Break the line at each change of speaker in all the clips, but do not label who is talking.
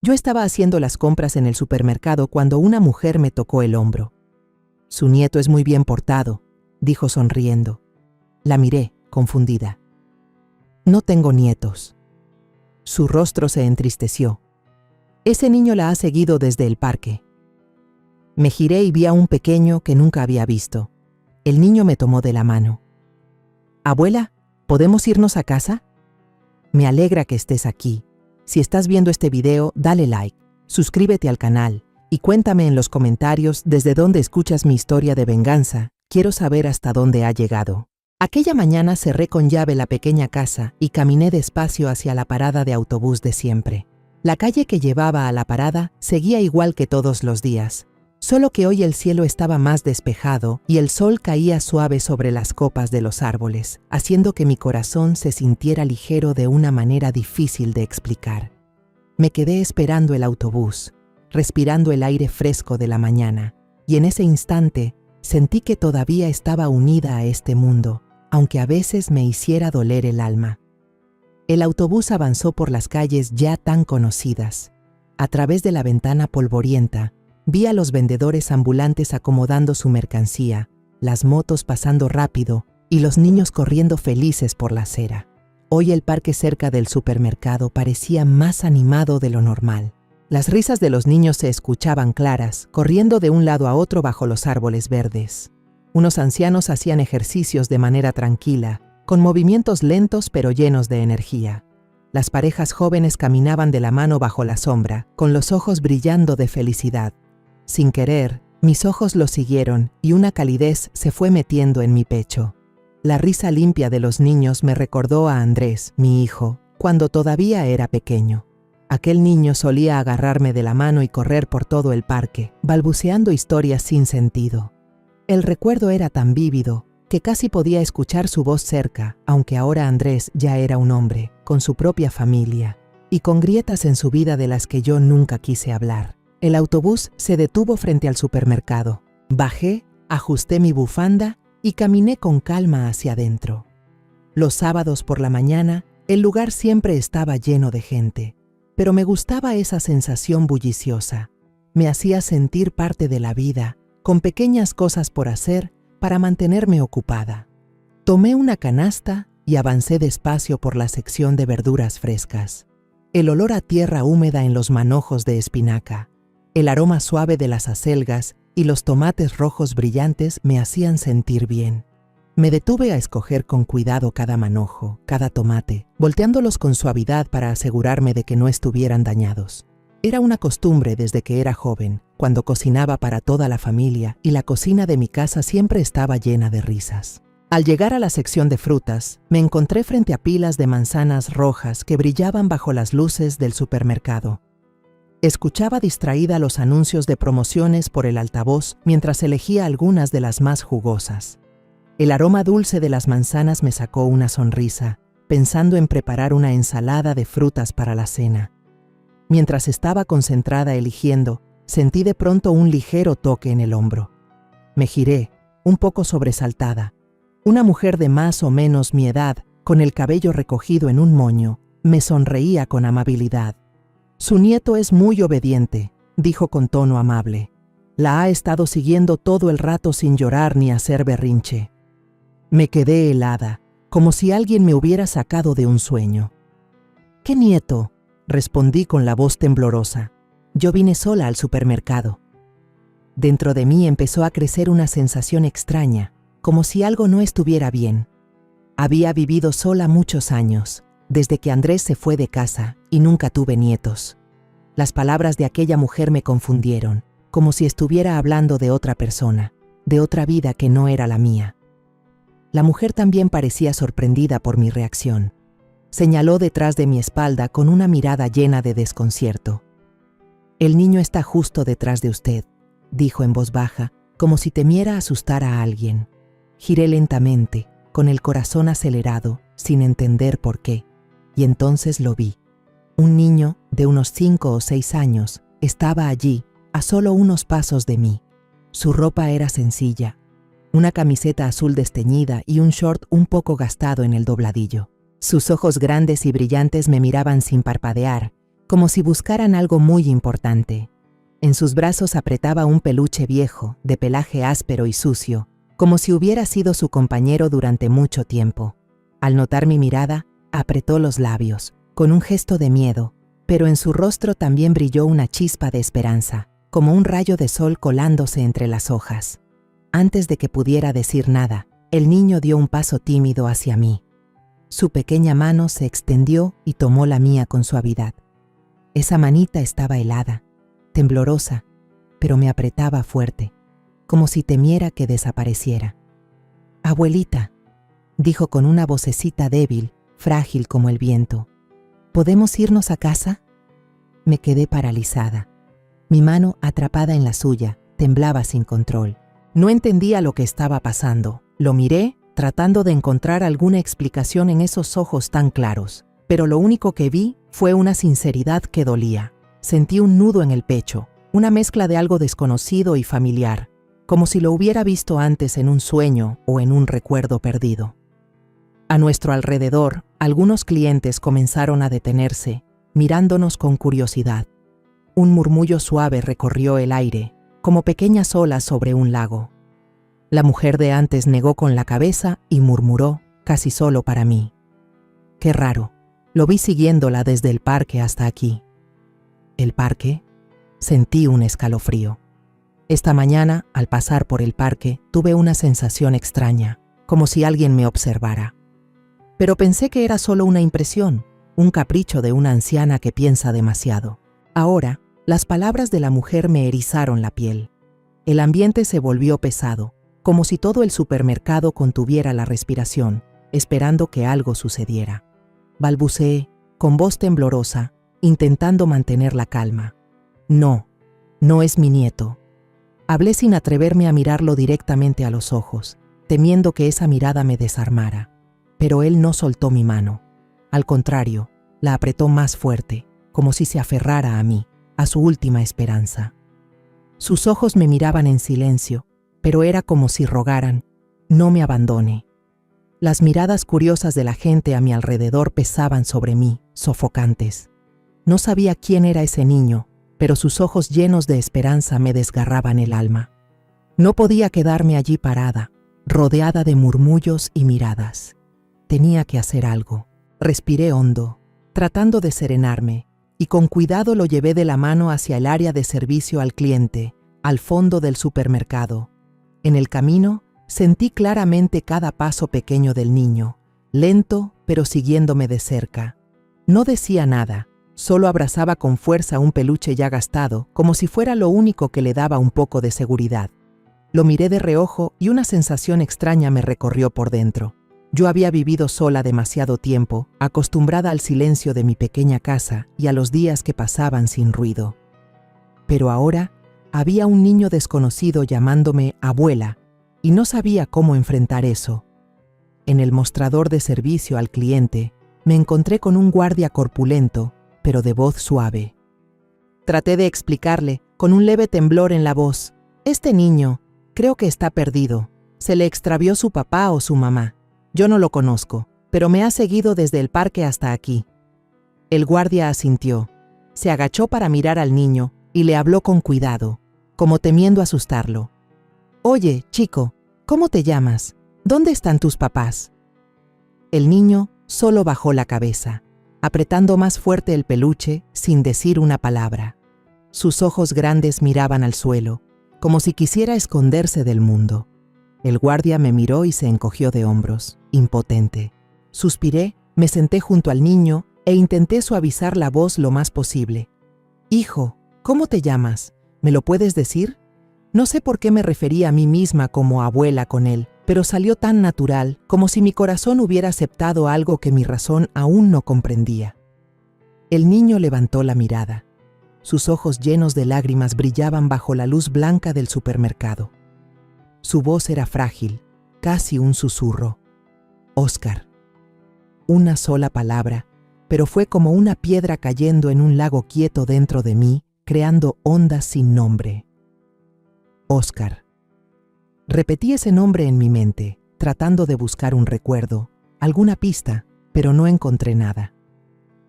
Yo estaba haciendo las compras en el supermercado cuando una mujer me tocó el hombro. «Su nieto es muy bien portado», dijo sonriendo. La miré, confundida. «No tengo nietos». Su rostro se entristeció. «Ese niño la ha seguido desde el parque». Me giré y vi a un pequeño que nunca había visto. El niño me tomó de la mano. «Abuela, ¿podemos irnos a casa?» Me alegra que estés aquí. Si estás viendo este video, dale like, suscríbete al canal y cuéntame en los comentarios desde dónde escuchas mi historia de venganza. Quiero saber hasta dónde ha llegado. Aquella mañana cerré con llave la pequeña casa y caminé despacio hacia la parada de autobús de siempre. La calle que llevaba a la parada seguía igual que todos los días, solo que hoy el cielo estaba más despejado y el sol caía suave sobre las copas de los árboles, haciendo que mi corazón se sintiera ligero de una manera difícil de explicar. Me quedé esperando el autobús, respirando el aire fresco de la mañana, y en ese instante sentí que todavía estaba unida a este mundo, aunque a veces me hiciera doler el alma. El autobús avanzó por las calles ya tan conocidas. A través de la ventana polvorienta, vi a los vendedores ambulantes acomodando su mercancía, las motos pasando rápido y los niños corriendo felices por la acera. Hoy el parque cerca del supermercado parecía más animado de lo normal. Las risas de los niños se escuchaban claras, corriendo de un lado a otro bajo los árboles verdes. Unos ancianos hacían ejercicios de manera tranquila, con movimientos lentos pero llenos de energía. Las parejas jóvenes caminaban de la mano bajo la sombra, con los ojos brillando de felicidad. Sin querer, mis ojos lo siguieron y una calidez se fue metiendo en mi pecho. La risa limpia de los niños me recordó a Andrés, mi hijo, cuando todavía era pequeño. Aquel niño solía agarrarme de la mano y correr por todo el parque, balbuceando historias sin sentido. El recuerdo era tan vívido que casi podía escuchar su voz cerca, aunque ahora Andrés ya era un hombre, con su propia familia, y con grietas en su vida de las que yo nunca quise hablar. El autobús se detuvo frente al supermercado. Bajé, ajusté mi bufanda y caminé con calma hacia adentro. Los sábados por la mañana, el lugar siempre estaba lleno de gente, pero me gustaba esa sensación bulliciosa. Me hacía sentir parte de la vida, con pequeñas cosas por hacer para mantenerme ocupada. Tomé una canasta y avancé despacio por la sección de verduras frescas. El olor a tierra húmeda en los manojos de espinaca, el aroma suave de las acelgas y los tomates rojos brillantes me hacían sentir bien. Me detuve a escoger con cuidado cada manojo, cada tomate, volteándolos con suavidad para asegurarme de que no estuvieran dañados. Era una costumbre desde que era joven, cuando cocinaba para toda la familia y la cocina de mi casa siempre estaba llena de risas. Al llegar a la sección de frutas, me encontré frente a pilas de manzanas rojas que brillaban bajo las luces del supermercado. Escuchaba distraída los anuncios de promociones por el altavoz mientras elegía algunas de las más jugosas. El aroma dulce de las manzanas me sacó una sonrisa, pensando en preparar una ensalada de frutas para la cena. Mientras estaba concentrada eligiendo, sentí de pronto un ligero toque en el hombro. Me giré, un poco sobresaltada. Una mujer de más o menos mi edad, con el cabello recogido en un moño, me sonreía con amabilidad. «Su nieto es muy obediente», dijo con tono amable. «La ha estado siguiendo todo el rato sin llorar ni hacer berrinche». Me quedé helada, como si alguien me hubiera sacado de un sueño. «¿Qué nieto?», respondí con la voz temblorosa. Yo vine sola al supermercado. Dentro de mí empezó a crecer una sensación extraña, como si algo no estuviera bien. Había vivido sola muchos años, desde que Andrés se fue de casa, y nunca tuve nietos. Las palabras de aquella mujer me confundieron, como si estuviera hablando de otra persona, de otra vida que no era la mía. La mujer también parecía sorprendida por mi reacción. Señaló detrás de mi espalda con una mirada llena de desconcierto. «El niño está justo detrás de usted», dijo en voz baja, como si temiera asustar a alguien. Giré lentamente, con el corazón acelerado, sin entender por qué, y entonces lo vi. Un niño de unos 5 o 6 años estaba allí, a solo unos pasos de mí. Su ropa era sencilla, una camiseta azul desteñida y un short un poco gastado en el dobladillo. Sus ojos grandes y brillantes me miraban sin parpadear, como si buscaran algo muy importante. En sus brazos apretaba un peluche viejo, de pelaje áspero y sucio, como si hubiera sido su compañero durante mucho tiempo. Al notar mi mirada, apretó los labios, con un gesto de miedo, pero en su rostro también brilló una chispa de esperanza, como un rayo de sol colándose entre las hojas. Antes de que pudiera decir nada, el niño dio un paso tímido hacia mí. Su pequeña mano se extendió y tomó la mía con suavidad. Esa manita estaba helada, temblorosa, pero me apretaba fuerte, como si temiera que desapareciera. «Abuelita», dijo con una vocecita débil, frágil como el viento, «¿podemos irnos a casa?». Me quedé paralizada. Mi mano, atrapada en la suya, temblaba sin control. No entendía lo que estaba pasando. Lo miré, tratando de encontrar alguna explicación en esos ojos tan claros, pero lo único que vi fue una sinceridad que dolía. Sentí un nudo en el pecho, una mezcla de algo desconocido y familiar, como si lo hubiera visto antes en un sueño o en un recuerdo perdido. A nuestro alrededor, algunos clientes comenzaron a detenerse, mirándonos con curiosidad. Un murmullo suave recorrió el aire, como pequeñas olas sobre un lago. La mujer de antes negó con la cabeza y murmuró, casi solo para mí: «Qué raro, lo vi siguiéndola desde el parque hasta aquí». ¿El parque? Sentí un escalofrío. Esta mañana, al pasar por el parque, tuve una sensación extraña, como si alguien me observara. Pero pensé que era solo una impresión, un capricho de una anciana que piensa demasiado. Ahora, las palabras de la mujer me erizaron la piel. El ambiente se volvió pesado, como si todo el supermercado contuviera la respiración, esperando que algo sucediera. Balbuceé, con voz temblorosa, intentando mantener la calma. «No, no es mi nieto». Hablé sin atreverme a mirarlo directamente a los ojos, temiendo que esa mirada me desarmara. Pero él no soltó mi mano. Al contrario, la apretó más fuerte, como si se aferrara a mí, a su última esperanza. Sus ojos me miraban en silencio, pero era como si rogaran: «No me abandone». Las miradas curiosas de la gente a mi alrededor pesaban sobre mí, sofocantes. No sabía quién era ese niño, pero sus ojos llenos de esperanza me desgarraban el alma. No podía quedarme allí parada, rodeada de murmullos y miradas. Tenía que hacer algo. Respiré hondo, tratando de serenarme, y con cuidado lo llevé de la mano hacia el área de servicio al cliente, al fondo del supermercado. En el camino, sentí claramente cada paso pequeño del niño, lento pero siguiéndome de cerca. No decía nada, solo abrazaba con fuerza un peluche ya gastado, como si fuera lo único que le daba un poco de seguridad. Lo miré de reojo y una sensación extraña me recorrió por dentro. Yo había vivido sola demasiado tiempo, acostumbrada al silencio de mi pequeña casa y a los días que pasaban sin ruido. Pero ahora había un niño desconocido llamándome abuela, y no sabía cómo enfrentar eso. En el mostrador de servicio al cliente, me encontré con un guardia corpulento, pero de voz suave. Traté de explicarle, con un leve temblor en la voz: «Este niño, creo que está perdido. Se le extravió su papá o su mamá. Yo no lo conozco, pero me ha seguido desde el parque hasta aquí». El guardia asintió. Se agachó para mirar al niño y le habló con cuidado, como temiendo asustarlo. «Oye, chico, ¿cómo te llamas? ¿Dónde están tus papás?». El niño solo bajó la cabeza, apretando más fuerte el peluche sin decir una palabra. Sus ojos grandes miraban al suelo, como si quisiera esconderse del mundo. El guardia me miró y se encogió de hombros, impotente. Suspiré, me senté junto al niño e intenté suavizar la voz lo más posible. «Hijo, ¿cómo te llamas? ¿Me lo puedes decir?». No sé por qué me refería a mí misma como abuela con él, pero salió tan natural, como si mi corazón hubiera aceptado algo que mi razón aún no comprendía. El niño levantó la mirada. Sus ojos llenos de lágrimas brillaban bajo la luz blanca del supermercado. Su voz era frágil, casi un susurro. «Óscar». Una sola palabra, pero fue como una piedra cayendo en un lago quieto dentro de mí, creando ondas sin nombre. Óscar. Repetí ese nombre en mi mente, tratando de buscar un recuerdo, alguna pista, pero no encontré nada.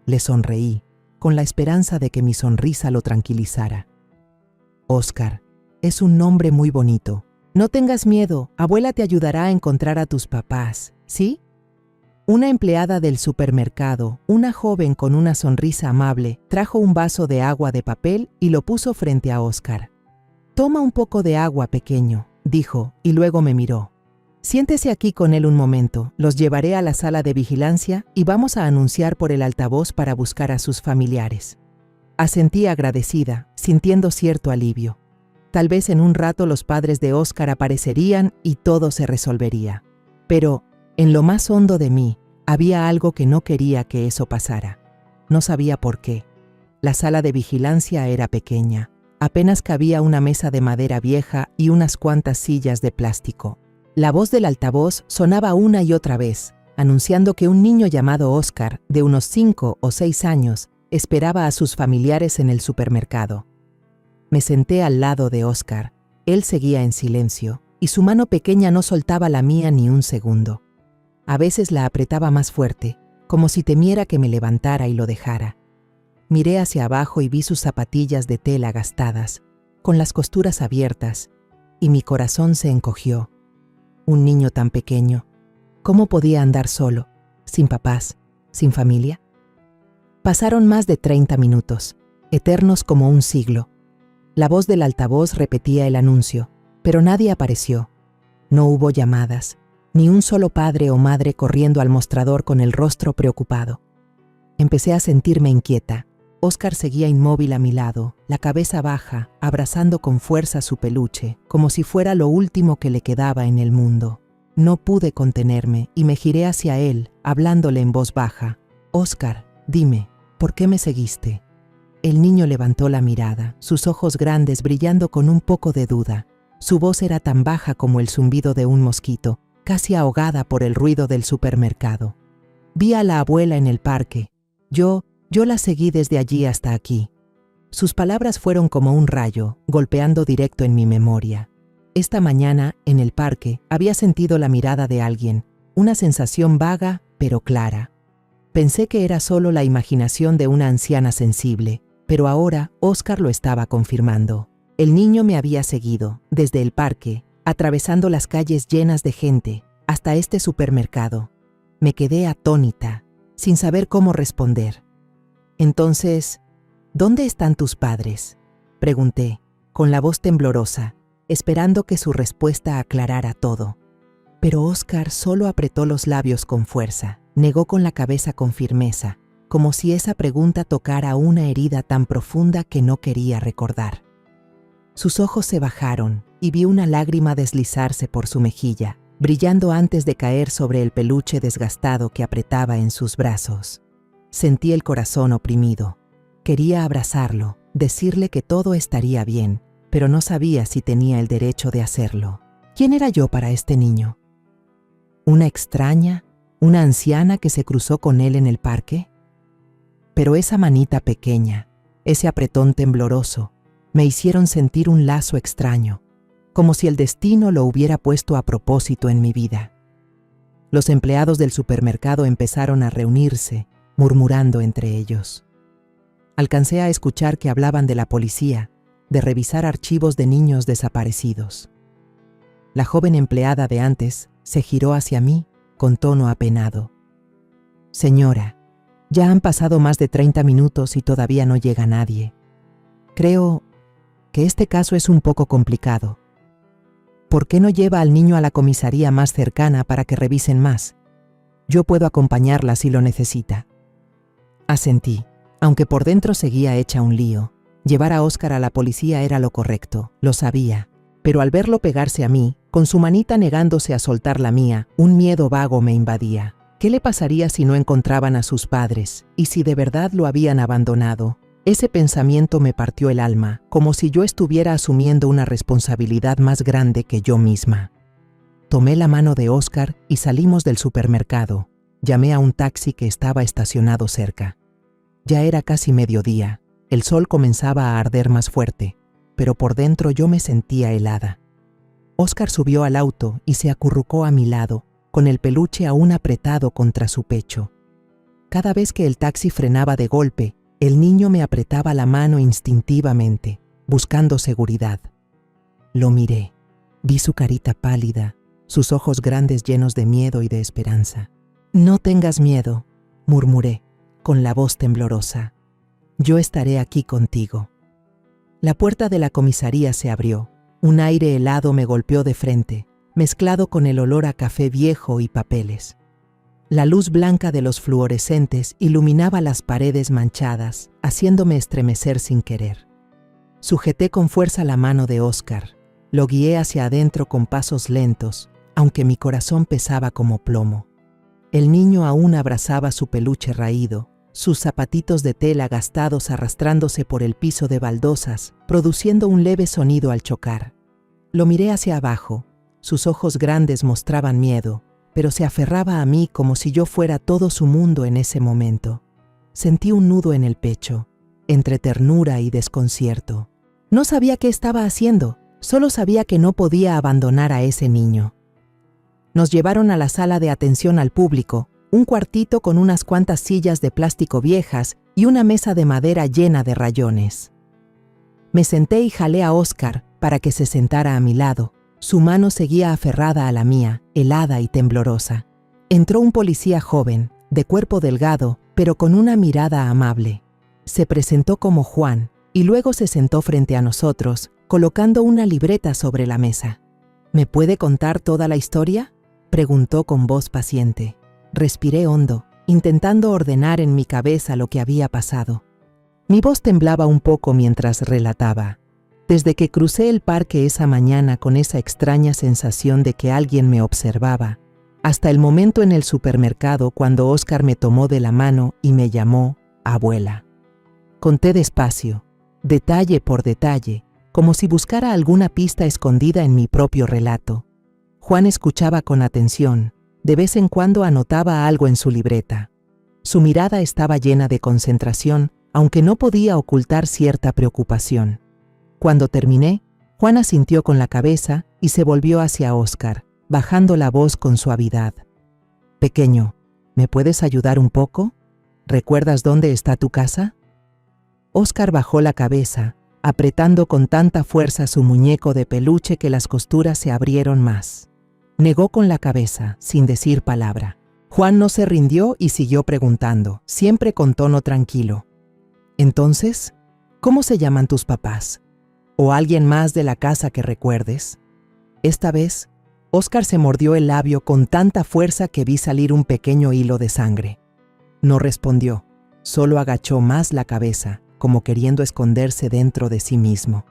Le sonreí, con la esperanza de que mi sonrisa lo tranquilizara. Óscar, es un nombre muy bonito. No tengas miedo, abuela te ayudará a encontrar a tus papás, ¿sí? Una empleada del supermercado, una joven con una sonrisa amable, trajo un vaso de agua de papel y lo puso frente a Óscar. Toma un poco de agua, pequeño, dijo, y luego me miró. Siéntese aquí con él un momento, los llevaré a la sala de vigilancia y vamos a anunciar por el altavoz para buscar a sus familiares. Asentí agradecida, sintiendo cierto alivio. Tal vez en un rato los padres de Óscar aparecerían y todo se resolvería. Pero, en lo más hondo de mí, había algo que no quería que eso pasara. No sabía por qué. La sala de vigilancia era pequeña. Apenas cabía una mesa de madera vieja y unas cuantas sillas de plástico. La voz del altavoz sonaba una y otra vez, anunciando que un niño llamado Óscar, de unos 5 o 6 años, esperaba a sus familiares en el supermercado. Me senté al lado de Óscar. Él seguía en silencio, y su mano pequeña no soltaba la mía ni un segundo. A veces la apretaba más fuerte, como si temiera que me levantara y lo dejara. Miré hacia abajo y vi sus zapatillas de tela gastadas, con las costuras abiertas, y mi corazón se encogió. Un niño tan pequeño, ¿cómo podía andar solo, sin papás, sin familia? Pasaron más de 30 minutos, eternos como un siglo. La voz del altavoz repetía el anuncio, pero nadie apareció. No hubo llamadas, ni un solo padre o madre corriendo al mostrador con el rostro preocupado. Empecé a sentirme inquieta. Óscar seguía inmóvil a mi lado, la cabeza baja, abrazando con fuerza su peluche, como si fuera lo último que le quedaba en el mundo. No pude contenerme y me giré hacia él, hablándole en voz baja. «Óscar, dime, ¿por qué me seguiste?» El niño levantó la mirada, sus ojos grandes brillando con un poco de duda. Su voz era tan baja como el zumbido de un mosquito, casi ahogada por el ruido del supermercado. «Vi a la abuela en el parque. Yo la seguí desde allí hasta aquí». Sus palabras fueron como un rayo, golpeando directo en mi memoria. Esta mañana, en el parque, había sentido la mirada de alguien, una sensación vaga, pero clara. Pensé que era solo la imaginación de una anciana sensible, pero ahora Óscar lo estaba confirmando. El niño me había seguido, desde el parque, atravesando las calles llenas de gente, hasta este supermercado. Me quedé atónita, sin saber cómo responder. Entonces, ¿dónde están tus padres?, pregunté, con la voz temblorosa, esperando que su respuesta aclarara todo. Pero Óscar solo apretó los labios con fuerza, negó con la cabeza con firmeza, como si esa pregunta tocara una herida tan profunda que no quería recordar. Sus ojos se bajaron y vi una lágrima deslizarse por su mejilla, brillando antes de caer sobre el peluche desgastado que apretaba en sus brazos. Sentí el corazón oprimido. Quería abrazarlo, decirle que todo estaría bien, pero no sabía si tenía el derecho de hacerlo. ¿Quién era yo para este niño? ¿Una extraña? ¿Una anciana que se cruzó con él en el parque? Pero esa manita pequeña, ese apretón tembloroso, me hicieron sentir un lazo extraño, como si el destino lo hubiera puesto a propósito en mi vida. Los empleados del supermercado empezaron a reunirse, murmurando entre ellos. Alcancé a escuchar que hablaban de la policía, de revisar archivos de niños desaparecidos. La joven empleada de antes se giró hacia mí con tono apenado. «Señora, ya han pasado más de 30 minutos y todavía no llega nadie. Creo que este caso es un poco complicado. ¿Por qué no lleva al niño a la comisaría más cercana para que revisen más? Yo puedo acompañarla si lo necesita». Asentí, aunque por dentro seguía hecha un lío. Llevar a Óscar a la policía era lo correcto, lo sabía, pero al verlo pegarse a mí, con su manita negándose a soltar la mía, un miedo vago me invadía. ¿Qué le pasaría si no encontraban a sus padres? ¿Y si de verdad lo habían abandonado? Ese pensamiento me partió el alma, como si yo estuviera asumiendo una responsabilidad más grande que yo misma. Tomé la mano de Óscar y salimos del supermercado. Llamé a un taxi que estaba estacionado cerca. Ya era casi mediodía, el sol comenzaba a arder más fuerte, pero por dentro yo me sentía helada. Óscar subió al auto y se acurrucó a mi lado, con el peluche aún apretado contra su pecho. Cada vez que el taxi frenaba de golpe, El niño me apretaba la mano instintivamente, buscando seguridad. Lo miré. Vi su carita pálida, sus ojos grandes llenos de miedo y de esperanza. «No tengas miedo», murmuré, con la voz temblorosa. «Yo estaré aquí contigo». La puerta de la comisaría se abrió. Un aire helado me golpeó de frente, mezclado con el olor a café viejo y papeles. La luz blanca de los fluorescentes iluminaba las paredes manchadas, haciéndome estremecer sin querer. Sujeté con fuerza la mano de Óscar. Lo guié hacia adentro con pasos lentos, aunque mi corazón pesaba como plomo. El niño aún abrazaba su peluche raído, sus zapatitos de tela gastados arrastrándose por el piso de baldosas, produciendo un leve sonido al chocar. Lo miré hacia abajo. Sus ojos grandes mostraban miedo, pero se aferraba a mí como si yo fuera todo su mundo en ese momento. Sentí un nudo en el pecho, entre ternura y desconcierto. No sabía qué estaba haciendo, solo sabía que no podía abandonar a ese niño. Nos llevaron a la sala de atención al público, un cuartito con unas cuantas sillas de plástico viejas y una mesa de madera llena de rayones. Me senté y jalé a Óscar para que se sentara a mi lado. Su mano seguía aferrada a la mía, helada y temblorosa. Entró un policía joven, de cuerpo delgado, pero con una mirada amable. Se presentó como Juan y luego se sentó frente a nosotros, colocando una libreta sobre la mesa. «¿Me puede contar toda la historia?», preguntó con voz paciente. Respiré hondo, intentando ordenar en mi cabeza lo que había pasado. Mi voz temblaba un poco mientras relataba. Desde que crucé el parque esa mañana con esa extraña sensación de que alguien me observaba, hasta el momento en el supermercado cuando Óscar me tomó de la mano y me llamó abuela. Conté despacio, detalle por detalle, como si buscara alguna pista escondida en mi propio relato. Juan escuchaba con atención, de vez en cuando anotaba algo en su libreta. Su mirada estaba llena de concentración, aunque no podía ocultar cierta preocupación. Cuando terminé, Juan asintió con la cabeza y se volvió hacia Óscar, bajando la voz con suavidad. «Pequeño, ¿me puedes ayudar un poco? ¿Recuerdas dónde está tu casa?». Óscar bajó la cabeza, apretando con tanta fuerza su muñeco de peluche que las costuras se abrieron más. Negó con la cabeza, sin decir palabra. Juan no se rindió y siguió preguntando, siempre con tono tranquilo. «Entonces, ¿cómo se llaman tus papás? ¿O alguien más de la casa que recuerdes?». Esta vez, Óscar se mordió el labio con tanta fuerza que vi salir un pequeño hilo de sangre. No respondió, solo agachó más la cabeza, como queriendo esconderse dentro de sí mismo.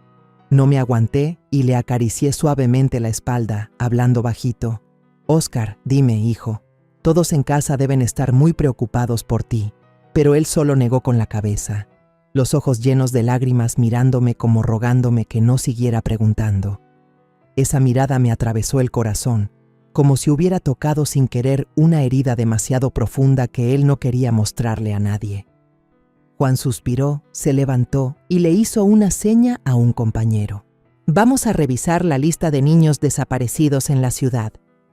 No me aguanté y le acaricié suavemente la espalda, hablando bajito. «Óscar, dime, hijo, todos en casa deben estar muy preocupados por ti». Pero él solo negó con la cabeza, los ojos llenos de lágrimas mirándome como rogándome que no siguiera preguntando. Esa mirada me atravesó el corazón, como si hubiera tocado sin querer una herida demasiado profunda que él no quería mostrarle a nadie. Juan suspiró, se levantó y le hizo una seña a un compañero. «Vamos a revisar la lista de niños desaparecidos en la ciudad»,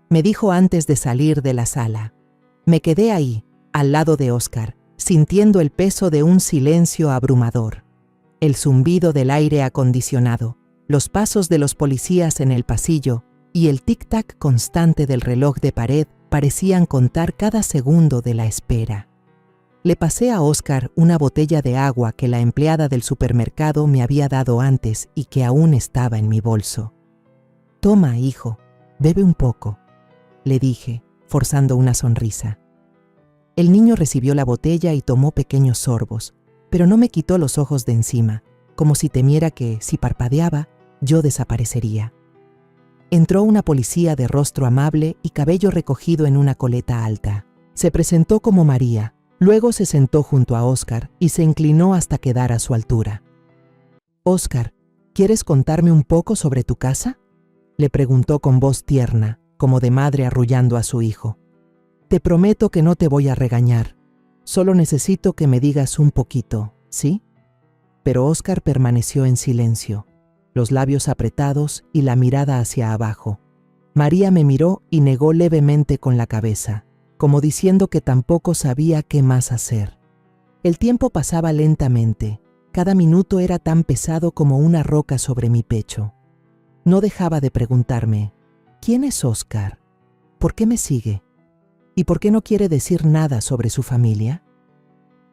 me dijo antes de salir de la sala. Me quedé ahí, al lado de Óscar, sintiendo el peso de un silencio abrumador. El zumbido del aire acondicionado, los pasos de los policías en el pasillo y el tic-tac constante del reloj de pared parecían contar cada segundo de la espera. Le pasé a Óscar una botella de agua que la empleada del supermercado me había dado antes y que aún estaba en mi bolso. «Toma, hijo, bebe un poco», le dije, forzando una sonrisa. El niño recibió la botella y tomó pequeños sorbos, pero no me quitó los ojos de encima, como si temiera que, si parpadeaba, yo desaparecería. Entró una policía de rostro amable y cabello recogido en una coleta alta. Se presentó como María. Luego se sentó junto a Óscar y se inclinó hasta quedar a su altura. «Óscar, ¿quieres contarme un poco sobre tu casa?», le preguntó con voz tierna, como de madre arrullando a su hijo. «Te prometo que no te voy a regañar. Solo necesito que me digas un poquito, ¿sí?». Pero Óscar permaneció en silencio, los labios apretados y la mirada hacia abajo. María me miró y negó levemente con la cabeza, como diciendo que tampoco sabía qué más hacer. El tiempo pasaba lentamente. Cada minuto era tan pesado como una roca sobre mi pecho. No dejaba de preguntarme, ¿quién es Óscar? ¿Por qué me sigue? ¿Y por qué no quiere decir nada sobre su familia?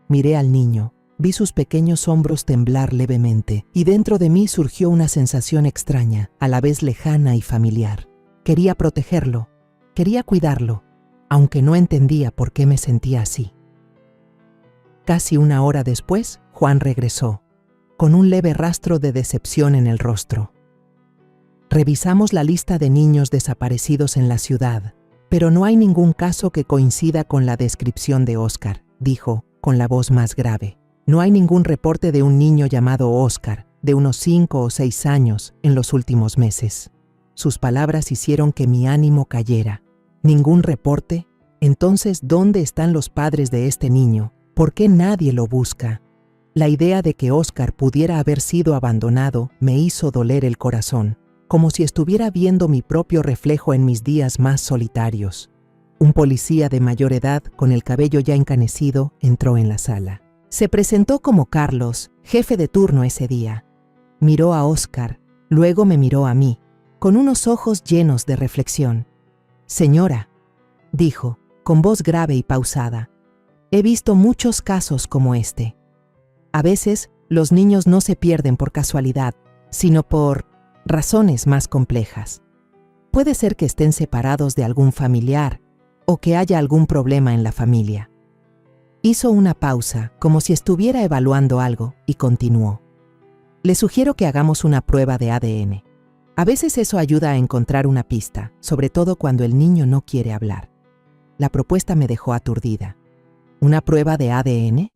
Miré al niño, vi sus pequeños hombros temblar levemente y dentro de mí surgió una sensación extraña, a la vez lejana y familiar. Quería protegerlo, quería cuidarlo, aunque no entendía por qué me sentía así. Casi una hora después, Juan regresó, con un leve rastro de decepción en el rostro. Revisamos la lista de niños desaparecidos en la ciudad, pero no hay ningún caso que coincida con la descripción de Óscar, dijo, con la voz más grave. No hay ningún reporte de un niño llamado Óscar, de unos 5 o 6 años, en los últimos meses. Sus palabras hicieron que mi ánimo cayera. ¿Ningún reporte? Entonces, ¿dónde están los padres de este niño? ¿Por qué nadie lo busca? La idea de que Óscar pudiera haber sido abandonado me hizo doler el corazón, como si estuviera viendo mi propio reflejo en mis días más solitarios. Un policía de mayor edad, con el cabello ya encanecido, entró en la sala. Se presentó como Carlos, jefe de turno ese día. Miró a Óscar, luego me miró a mí, con unos ojos llenos de reflexión. «Señora», dijo, con voz grave y pausada, «he visto muchos casos como este. A veces, los niños no se pierden por casualidad, sino por razones más complejas. Puede ser que estén separados de algún familiar o que haya algún problema en la familia». Hizo una pausa, como si estuviera evaluando algo, y continuó. «Le sugiero que hagamos una prueba de ADN. A veces eso ayuda a encontrar una pista, sobre todo cuando el niño no quiere hablar». La propuesta me dejó aturdida. ¿Una prueba de ADN?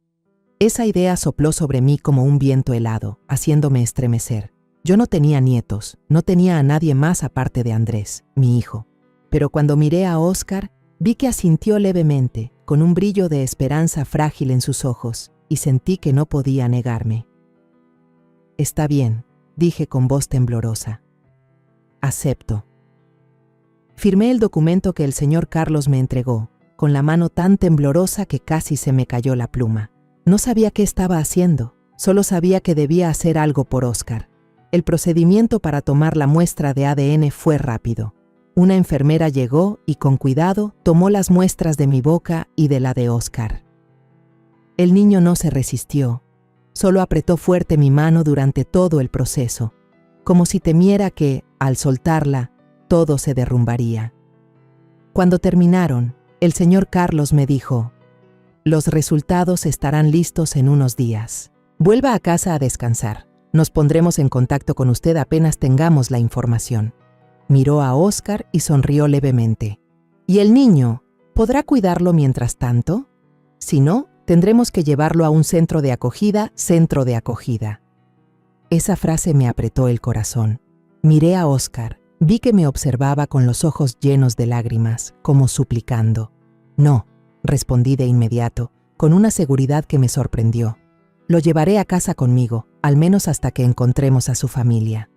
Esa idea sopló sobre mí como un viento helado, haciéndome estremecer. Yo no tenía nietos, no tenía a nadie más aparte de Andrés, mi hijo. Pero cuando miré a Óscar, vi que asintió levemente, con un brillo de esperanza frágil en sus ojos, y sentí que no podía negarme. «Está bien», dije con voz temblorosa. «Acepto». Firmé el documento que el señor Carlos me entregó, con la mano tan temblorosa que casi se me cayó la pluma. No sabía qué estaba haciendo, solo sabía que debía hacer algo por Óscar. El procedimiento para tomar la muestra de ADN fue rápido. Una enfermera llegó y con cuidado tomó las muestras de mi boca y de la de Óscar. El niño no se resistió, solo apretó fuerte mi mano durante todo el proceso, como si temiera que, al soltarla, todo se derrumbaría. Cuando terminaron, el señor Carlos me dijo: «Los resultados estarán listos en unos días. Vuelva a casa a descansar. Nos pondremos en contacto con usted apenas tengamos la información». Miró a Óscar y sonrió levemente. «¿Y el niño? ¿Podrá cuidarlo mientras tanto? Si no, tendremos que llevarlo a un centro de acogida. Esa frase me apretó el corazón. Miré a Óscar. Vi que me observaba con los ojos llenos de lágrimas, como suplicando. «No», respondí de inmediato, con una seguridad que me sorprendió. «Lo llevaré a casa conmigo, al menos hasta que encontremos a su familia».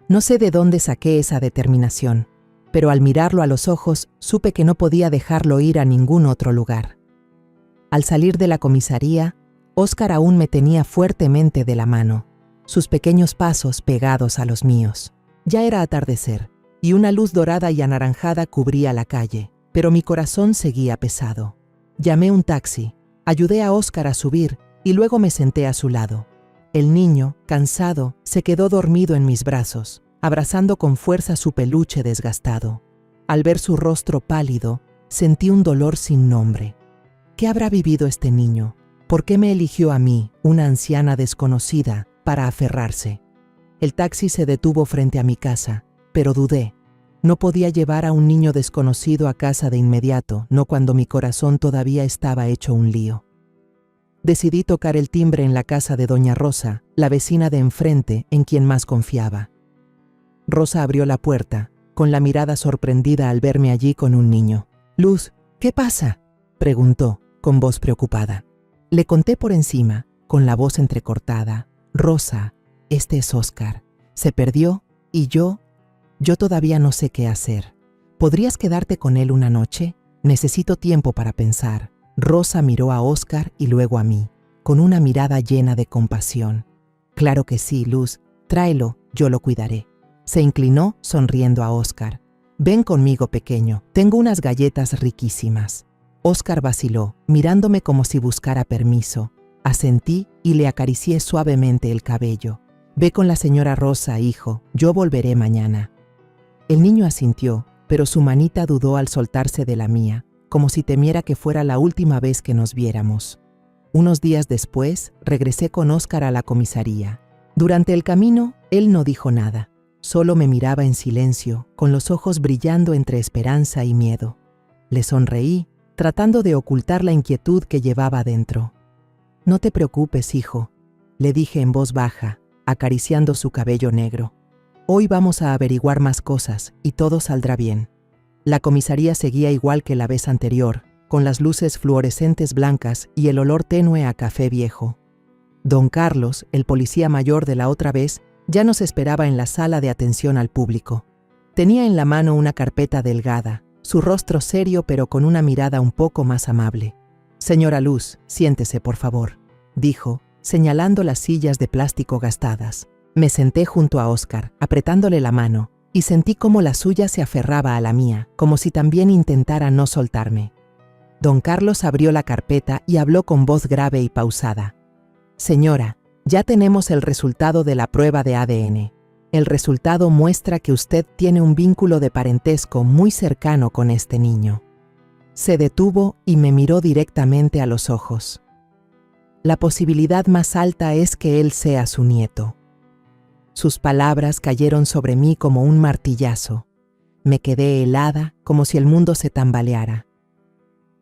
No sé de dónde saqué esa determinación, pero al mirarlo a los ojos supe que no podía dejarlo ir a ningún otro lugar. Al salir de la comisaría, Óscar aún me tenía fuertemente de la mano, sus pequeños pasos pegados a los míos. Ya era atardecer, y una luz dorada y anaranjada cubría la calle, pero mi corazón seguía pesado. Llamé un taxi, ayudé a Óscar a subir y luego me senté a su lado. El niño, cansado, se quedó dormido en mis brazos, abrazando con fuerza su peluche desgastado. Al ver su rostro pálido, sentí un dolor sin nombre. ¿Qué habrá vivido este niño? ¿Por qué me eligió a mí, una anciana desconocida, para aferrarse? El taxi se detuvo frente a mi casa, pero dudé. No podía llevar a un niño desconocido a casa de inmediato, no cuando mi corazón todavía estaba hecho un lío. Decidí tocar el timbre en la casa de doña Rosa, la vecina de enfrente en quien más confiaba. Rosa abrió la puerta, con la mirada sorprendida al verme allí con un niño. «Luz, ¿qué pasa?», preguntó, con voz preocupada. Le conté por encima, con la voz entrecortada. «Rosa, este es Óscar. Se perdió y yo todavía no sé qué hacer. ¿Podrías quedarte con él una noche? Necesito tiempo para pensar. Rosa miró a Óscar y luego a mí, con una mirada llena de compasión. Claro que sí, Luz, tráelo, yo lo cuidaré. Se inclinó sonriendo a Óscar. Ven conmigo, pequeño, tengo unas galletas riquísimas. Óscar vaciló, mirándome como si buscara permiso. Asentí y le acaricié suavemente el cabello. Ve con la señora Rosa, hijo, yo volveré mañana. El niño asintió, pero su manita dudó al soltarse de la mía, como si temiera que fuera la última vez que nos viéramos. Unos días después, regresé con Óscar a la comisaría. Durante el camino, él no dijo nada. Solo me miraba en silencio, con los ojos brillando entre esperanza y miedo. Le sonreí, tratando de ocultar la inquietud que llevaba dentro. No te preocupes, hijo, le dije en voz baja, acariciando su cabello negro. Hoy vamos a averiguar más cosas y todo saldrá bien. La comisaría seguía igual que la vez anterior, con las luces fluorescentes blancas y el olor tenue a café viejo. Don Carlos, el policía mayor de la otra vez, ya nos esperaba en la sala de atención al público. Tenía en la mano una carpeta delgada, su rostro serio pero con una mirada un poco más amable. «Señora Luz, siéntese, por favor», dijo, señalando las sillas de plástico gastadas. Me senté junto a Óscar, apretándole la mano, y sentí cómo la suya se aferraba a la mía, como si también intentara no soltarme. Don Carlos abrió la carpeta y habló con voz grave y pausada. «Señora, ya tenemos el resultado de la prueba de ADN. El resultado muestra que usted tiene un vínculo de parentesco muy cercano con este niño». Se detuvo y me miró directamente a los ojos. «La posibilidad más alta es que él sea su nieto». Sus palabras cayeron sobre mí como un martillazo. Me quedé helada, como si el mundo se tambaleara.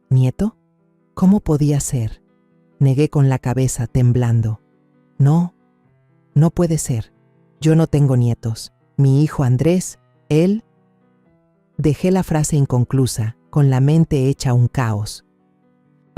¿Nieto? ¿Cómo podía ser? Negué con la cabeza, temblando. No, no puede ser. Yo no tengo nietos. Mi hijo Andrés, él... Dejé la frase inconclusa, con la mente hecha un caos.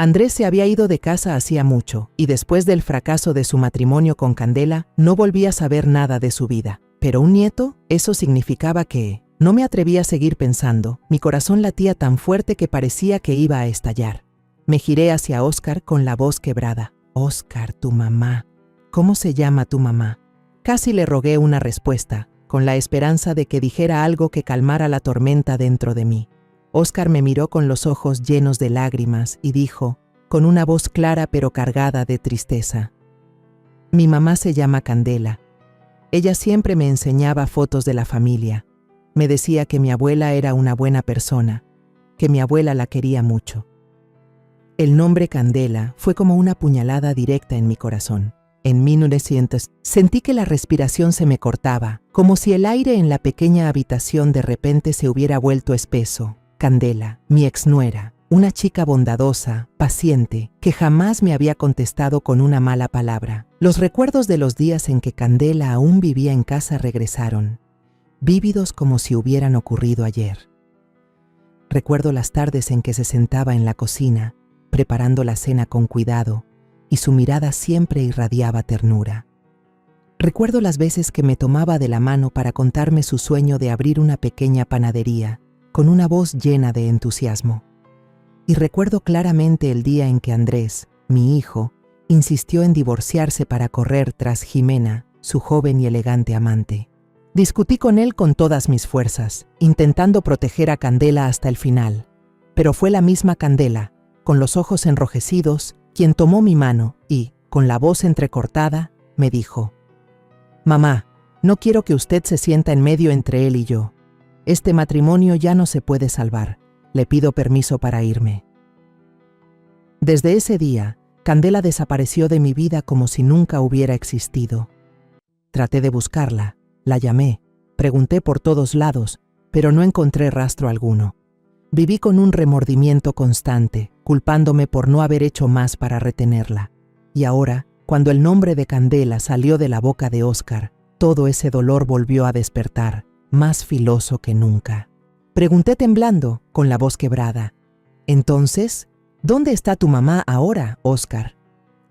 Andrés se había ido de casa hacía mucho, y después del fracaso de su matrimonio con Candela, no volví a saber nada de su vida. Pero un nieto, eso significaba que... No me atreví a seguir pensando, mi corazón latía tan fuerte que parecía que iba a estallar. Me giré hacia Óscar con la voz quebrada. «Óscar, tu mamá. ¿Cómo se llama tu mamá?» Casi le rogué una respuesta, con la esperanza de que dijera algo que calmara la tormenta dentro de mí. Óscar me miró con los ojos llenos de lágrimas y dijo, con una voz clara pero cargada de tristeza: «Mi mamá se llama Candela. Ella siempre me enseñaba fotos de la familia. Me decía que mi abuela era una buena persona, que mi abuela la quería mucho». El nombre Candela fue como una puñalada directa en mi corazón. En 1900 sentí que la respiración se me cortaba, como si el aire en la pequeña habitación de repente se hubiera vuelto espeso. Candela, mi exnuera, una chica bondadosa, paciente, que jamás me había contestado con una mala palabra. Los recuerdos de los días en que Candela aún vivía en casa regresaron, vívidos como si hubieran ocurrido ayer. Recuerdo las tardes en que se sentaba en la cocina, preparando la cena con cuidado, y su mirada siempre irradiaba ternura. Recuerdo las veces que me tomaba de la mano para contarme su sueño de abrir una pequeña panadería, con una voz llena de entusiasmo. Y recuerdo claramente el día en que Andrés, mi hijo, insistió en divorciarse para correr tras Jimena, su joven y elegante amante. Discutí con él con todas mis fuerzas, intentando proteger a Candela hasta el final, pero fue la misma Candela, con los ojos enrojecidos, quien tomó mi mano y, con la voz entrecortada, me dijo: «Mamá, no quiero que usted se sienta en medio entre él y yo. Este matrimonio ya no se puede salvar. Le pido permiso para irme». Desde ese día, Candela desapareció de mi vida como si nunca hubiera existido. Traté de buscarla, la llamé, pregunté por todos lados, pero no encontré rastro alguno. Viví con un remordimiento constante, culpándome por no haber hecho más para retenerla. Y ahora, cuando el nombre de Candela salió de la boca de Óscar, todo ese dolor volvió a despertar, más filoso que nunca. Pregunté temblando, con la voz quebrada: «Entonces, ¿dónde está tu mamá ahora, Óscar?»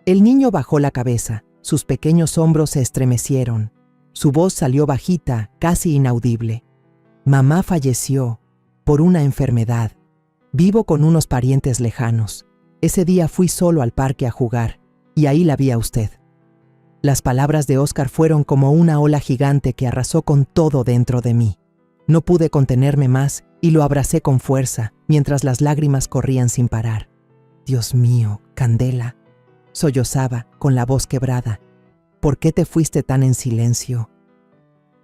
El niño bajó la cabeza, sus pequeños hombros se estremecieron. Su voz salió bajita, casi inaudible. «Mamá falleció por una enfermedad. Vivo con unos parientes lejanos. Ese día fui solo al parque a jugar, y ahí la vi a usted. Las palabras de Óscar fueron como una ola gigante que arrasó con todo dentro de mí. No pude contenerme más y lo abracé con fuerza, mientras las lágrimas corrían sin parar. Dios mío, Candela, sollozaba, con la voz quebrada. ¿Por qué te fuiste tan en silencio?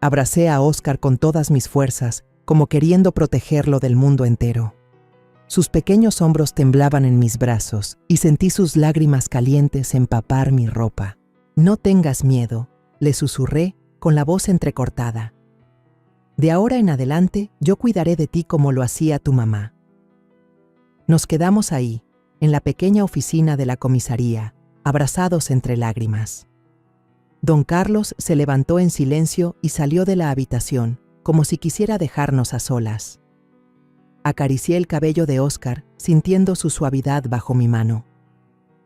Abracé a Óscar con todas mis fuerzas, como queriendo protegerlo del mundo entero. Sus pequeños hombros temblaban en mis brazos y sentí sus lágrimas calientes empapar mi ropa. No tengas miedo, le susurré con la voz entrecortada. De ahora en adelante yo cuidaré de ti como lo hacía tu mamá. Nos quedamos ahí, en la pequeña oficina de la comisaría, abrazados entre lágrimas. Don Carlos se levantó en silencio y salió de la habitación, como si quisiera dejarnos a solas. Acaricié el cabello de Óscar, sintiendo su suavidad bajo mi mano.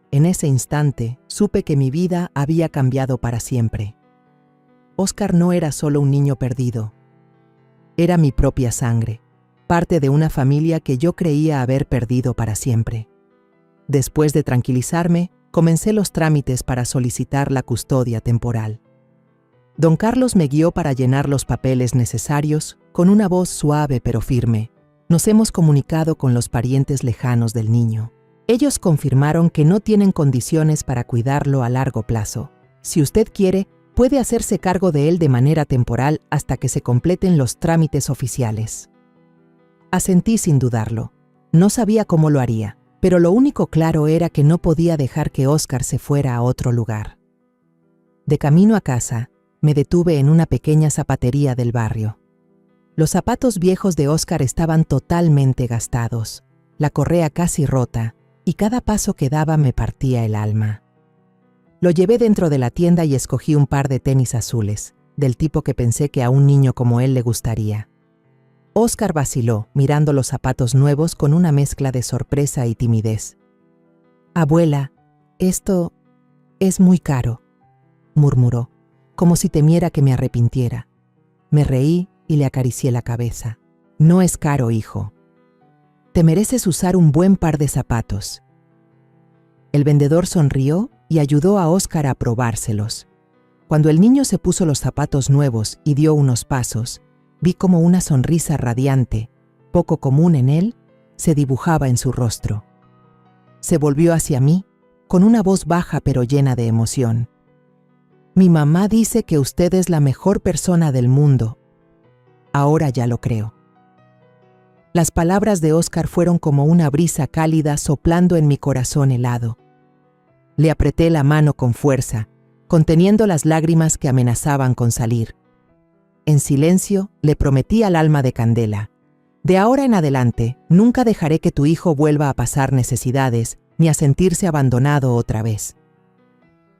En ese instante, supe que mi vida había cambiado para siempre. Óscar no era solo un niño perdido. Era mi propia sangre, parte de una familia que yo creía haber perdido para siempre. Después de tranquilizarme, comencé los trámites para solicitar la custodia temporal. Don Carlos me guió para llenar los papeles necesarios, con una voz suave pero firme. Nos hemos comunicado con los parientes lejanos del niño. Ellos confirmaron que no tienen condiciones para cuidarlo a largo plazo. Si usted quiere, puede hacerse cargo de él de manera temporal hasta que se completen los trámites oficiales. Asentí sin dudarlo. No sabía cómo lo haría, pero lo único claro era que no podía dejar que Óscar se fuera a otro lugar. De camino a casa, me detuve en una pequeña zapatería del barrio. Los zapatos viejos de Óscar estaban totalmente gastados, la correa casi rota, y cada paso que daba me partía el alma. Lo llevé dentro de la tienda y escogí un par de tenis azules, del tipo que pensé que a un niño como él le gustaría. Óscar vaciló, mirando los zapatos nuevos con una mezcla de sorpresa y timidez. «Abuela, esto es muy caro», murmuró, como si temiera que me arrepintiera. Me reí y le acaricié la cabeza. «No es caro, hijo. Te mereces usar un buen par de zapatos». El vendedor sonrió y ayudó a Óscar a probárselos. Cuando el niño se puso los zapatos nuevos y dio unos pasos, vi como una sonrisa radiante, poco común en él, se dibujaba en su rostro. Se volvió hacia mí, con una voz baja pero llena de emoción. «Mi mamá dice que usted es la mejor persona del mundo. Ahora ya lo creo». Las palabras de Óscar fueron como una brisa cálida soplando en mi corazón helado. Le apreté la mano con fuerza, conteniendo las lágrimas que amenazaban con salir. En silencio, le prometí al alma de Candela: «De ahora en adelante, nunca dejaré que tu hijo vuelva a pasar necesidades ni a sentirse abandonado otra vez».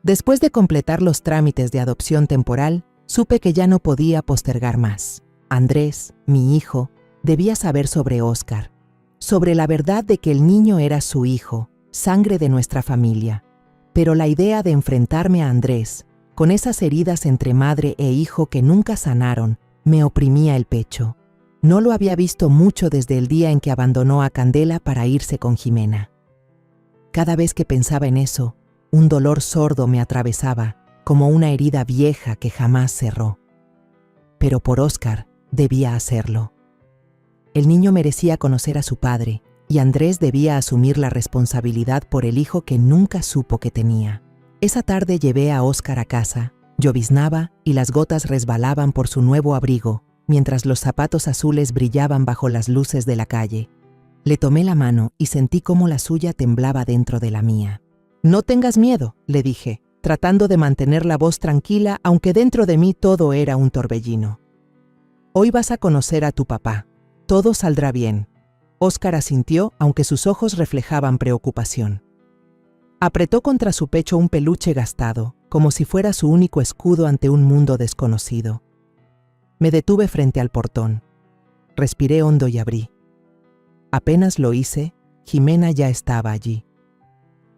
Después de completar los trámites de adopción temporal, supe que ya no podía postergar más. Andrés, mi hijo, debía saber sobre Óscar, sobre la verdad de que el niño era su hijo, sangre de nuestra familia. Pero la idea de enfrentarme a Andrés, con esas heridas entre madre e hijo que nunca sanaron, me oprimía el pecho. No lo había visto mucho desde el día en que abandonó a Candela para irse con Jimena. Cada vez que pensaba en eso, un dolor sordo me atravesaba, como una herida vieja que jamás cerró. Pero por Óscar debía hacerlo. El niño merecía conocer a su padre, y Andrés debía asumir la responsabilidad por el hijo que nunca supo que tenía. Esa tarde llevé a Óscar a casa, lloviznaba y las gotas resbalaban por su nuevo abrigo, mientras los zapatos azules brillaban bajo las luces de la calle. Le tomé la mano y sentí cómo la suya temblaba dentro de la mía. «No tengas miedo», le dije, tratando de mantener la voz tranquila, aunque dentro de mí todo era un torbellino. «Hoy vas a conocer a tu papá. Todo saldrá bien». Óscar asintió, aunque sus ojos reflejaban preocupación. Apretó contra su pecho un peluche gastado, como si fuera su único escudo ante un mundo desconocido. Me detuve frente al portón. Respiré hondo y abrí. Apenas lo hice, Jimena ya estaba allí.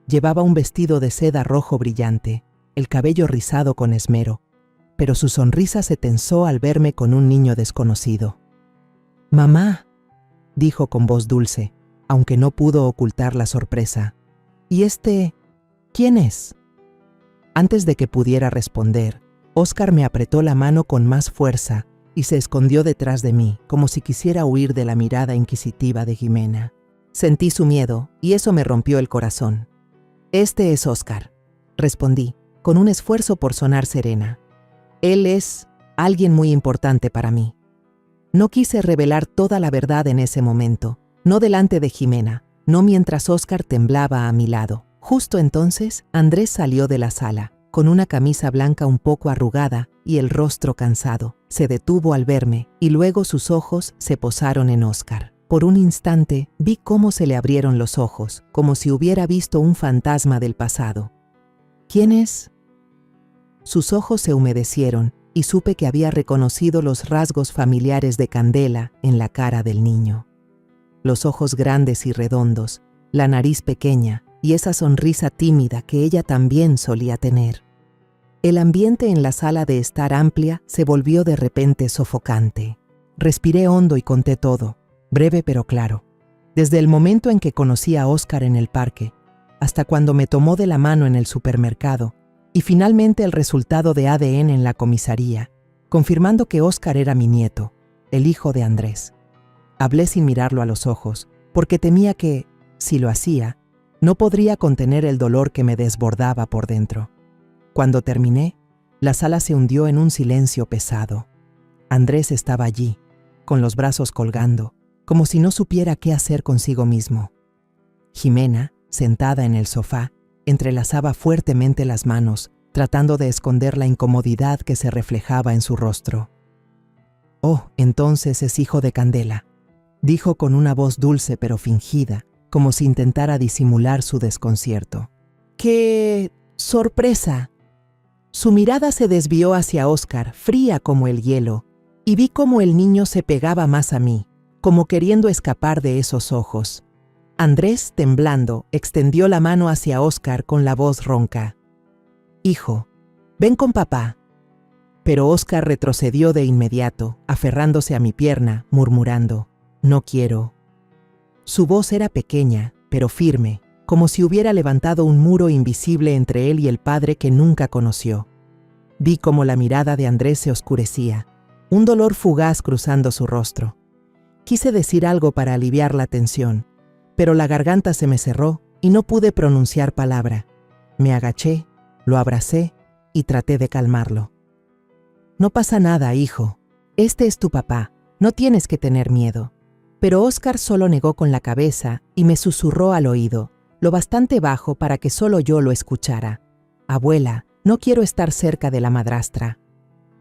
Llevaba un vestido de seda rojo brillante, el cabello rizado con esmero, pero su sonrisa se tensó al verme con un niño desconocido. «Mamá», dijo con voz dulce, aunque no pudo ocultar la sorpresa. ¿Y quién es? Antes de que pudiera responder, Óscar me apretó la mano con más fuerza y se escondió detrás de mí, como si quisiera huir de la mirada inquisitiva de Jimena. Sentí su miedo y eso me rompió el corazón. Este es Óscar, respondí, con un esfuerzo por sonar serena. Él es alguien muy importante para mí. No quise revelar toda la verdad en ese momento, no delante de Jimena, no mientras Óscar temblaba a mi lado. Justo entonces, Andrés salió de la sala, con una camisa blanca un poco arrugada y el rostro cansado. Se detuvo al verme y luego sus ojos se posaron en Óscar. Por un instante vi cómo se le abrieron los ojos, como si hubiera visto un fantasma del pasado. ¿Quién es? Sus ojos se humedecieron y supe que había reconocido los rasgos familiares de Candela en la cara del niño. Los ojos grandes y redondos, la nariz pequeña y esa sonrisa tímida que ella también solía tener. El ambiente en la sala de estar amplia se volvió de repente sofocante. Respiré hondo y conté todo, breve pero claro. Desde el momento en que conocí a Óscar en el parque, hasta cuando me tomó de la mano en el supermercado, y finalmente el resultado de ADN en la comisaría, confirmando que Óscar era mi nieto, el hijo de Andrés. Hablé sin mirarlo a los ojos, porque temía que, si lo hacía, no podría contener el dolor que me desbordaba por dentro. Cuando terminé, la sala se hundió en un silencio pesado. Andrés estaba allí, con los brazos colgando, como si no supiera qué hacer consigo mismo. Jimena, sentada en el sofá, entrelazaba fuertemente las manos, tratando de esconder la incomodidad que se reflejaba en su rostro. «Oh, entonces es hijo de Candela», dijo con una voz dulce pero fingida, como si intentara disimular su desconcierto. ¡Qué sorpresa! Su mirada se desvió hacia Óscar, fría como el hielo, y vi cómo el niño se pegaba más a mí, como queriendo escapar de esos ojos. Andrés, temblando, extendió la mano hacia Óscar con la voz ronca. «Hijo, ven con papá». Pero Óscar retrocedió de inmediato, aferrándose a mi pierna, murmurando, «No quiero». Su voz era pequeña, pero firme, como si hubiera levantado un muro invisible entre él y el padre que nunca conoció. Vi cómo la mirada de Andrés se oscurecía, un dolor fugaz cruzando su rostro. Quise decir algo para aliviar la tensión, pero la garganta se me cerró y no pude pronunciar palabra. Me agaché, lo abracé y traté de calmarlo. «No pasa nada, hijo. Este es tu papá. No tienes que tener miedo». Pero Óscar solo negó con la cabeza y me susurró al oído, lo bastante bajo para que solo yo lo escuchara. «Abuela, no quiero estar cerca de la madrastra».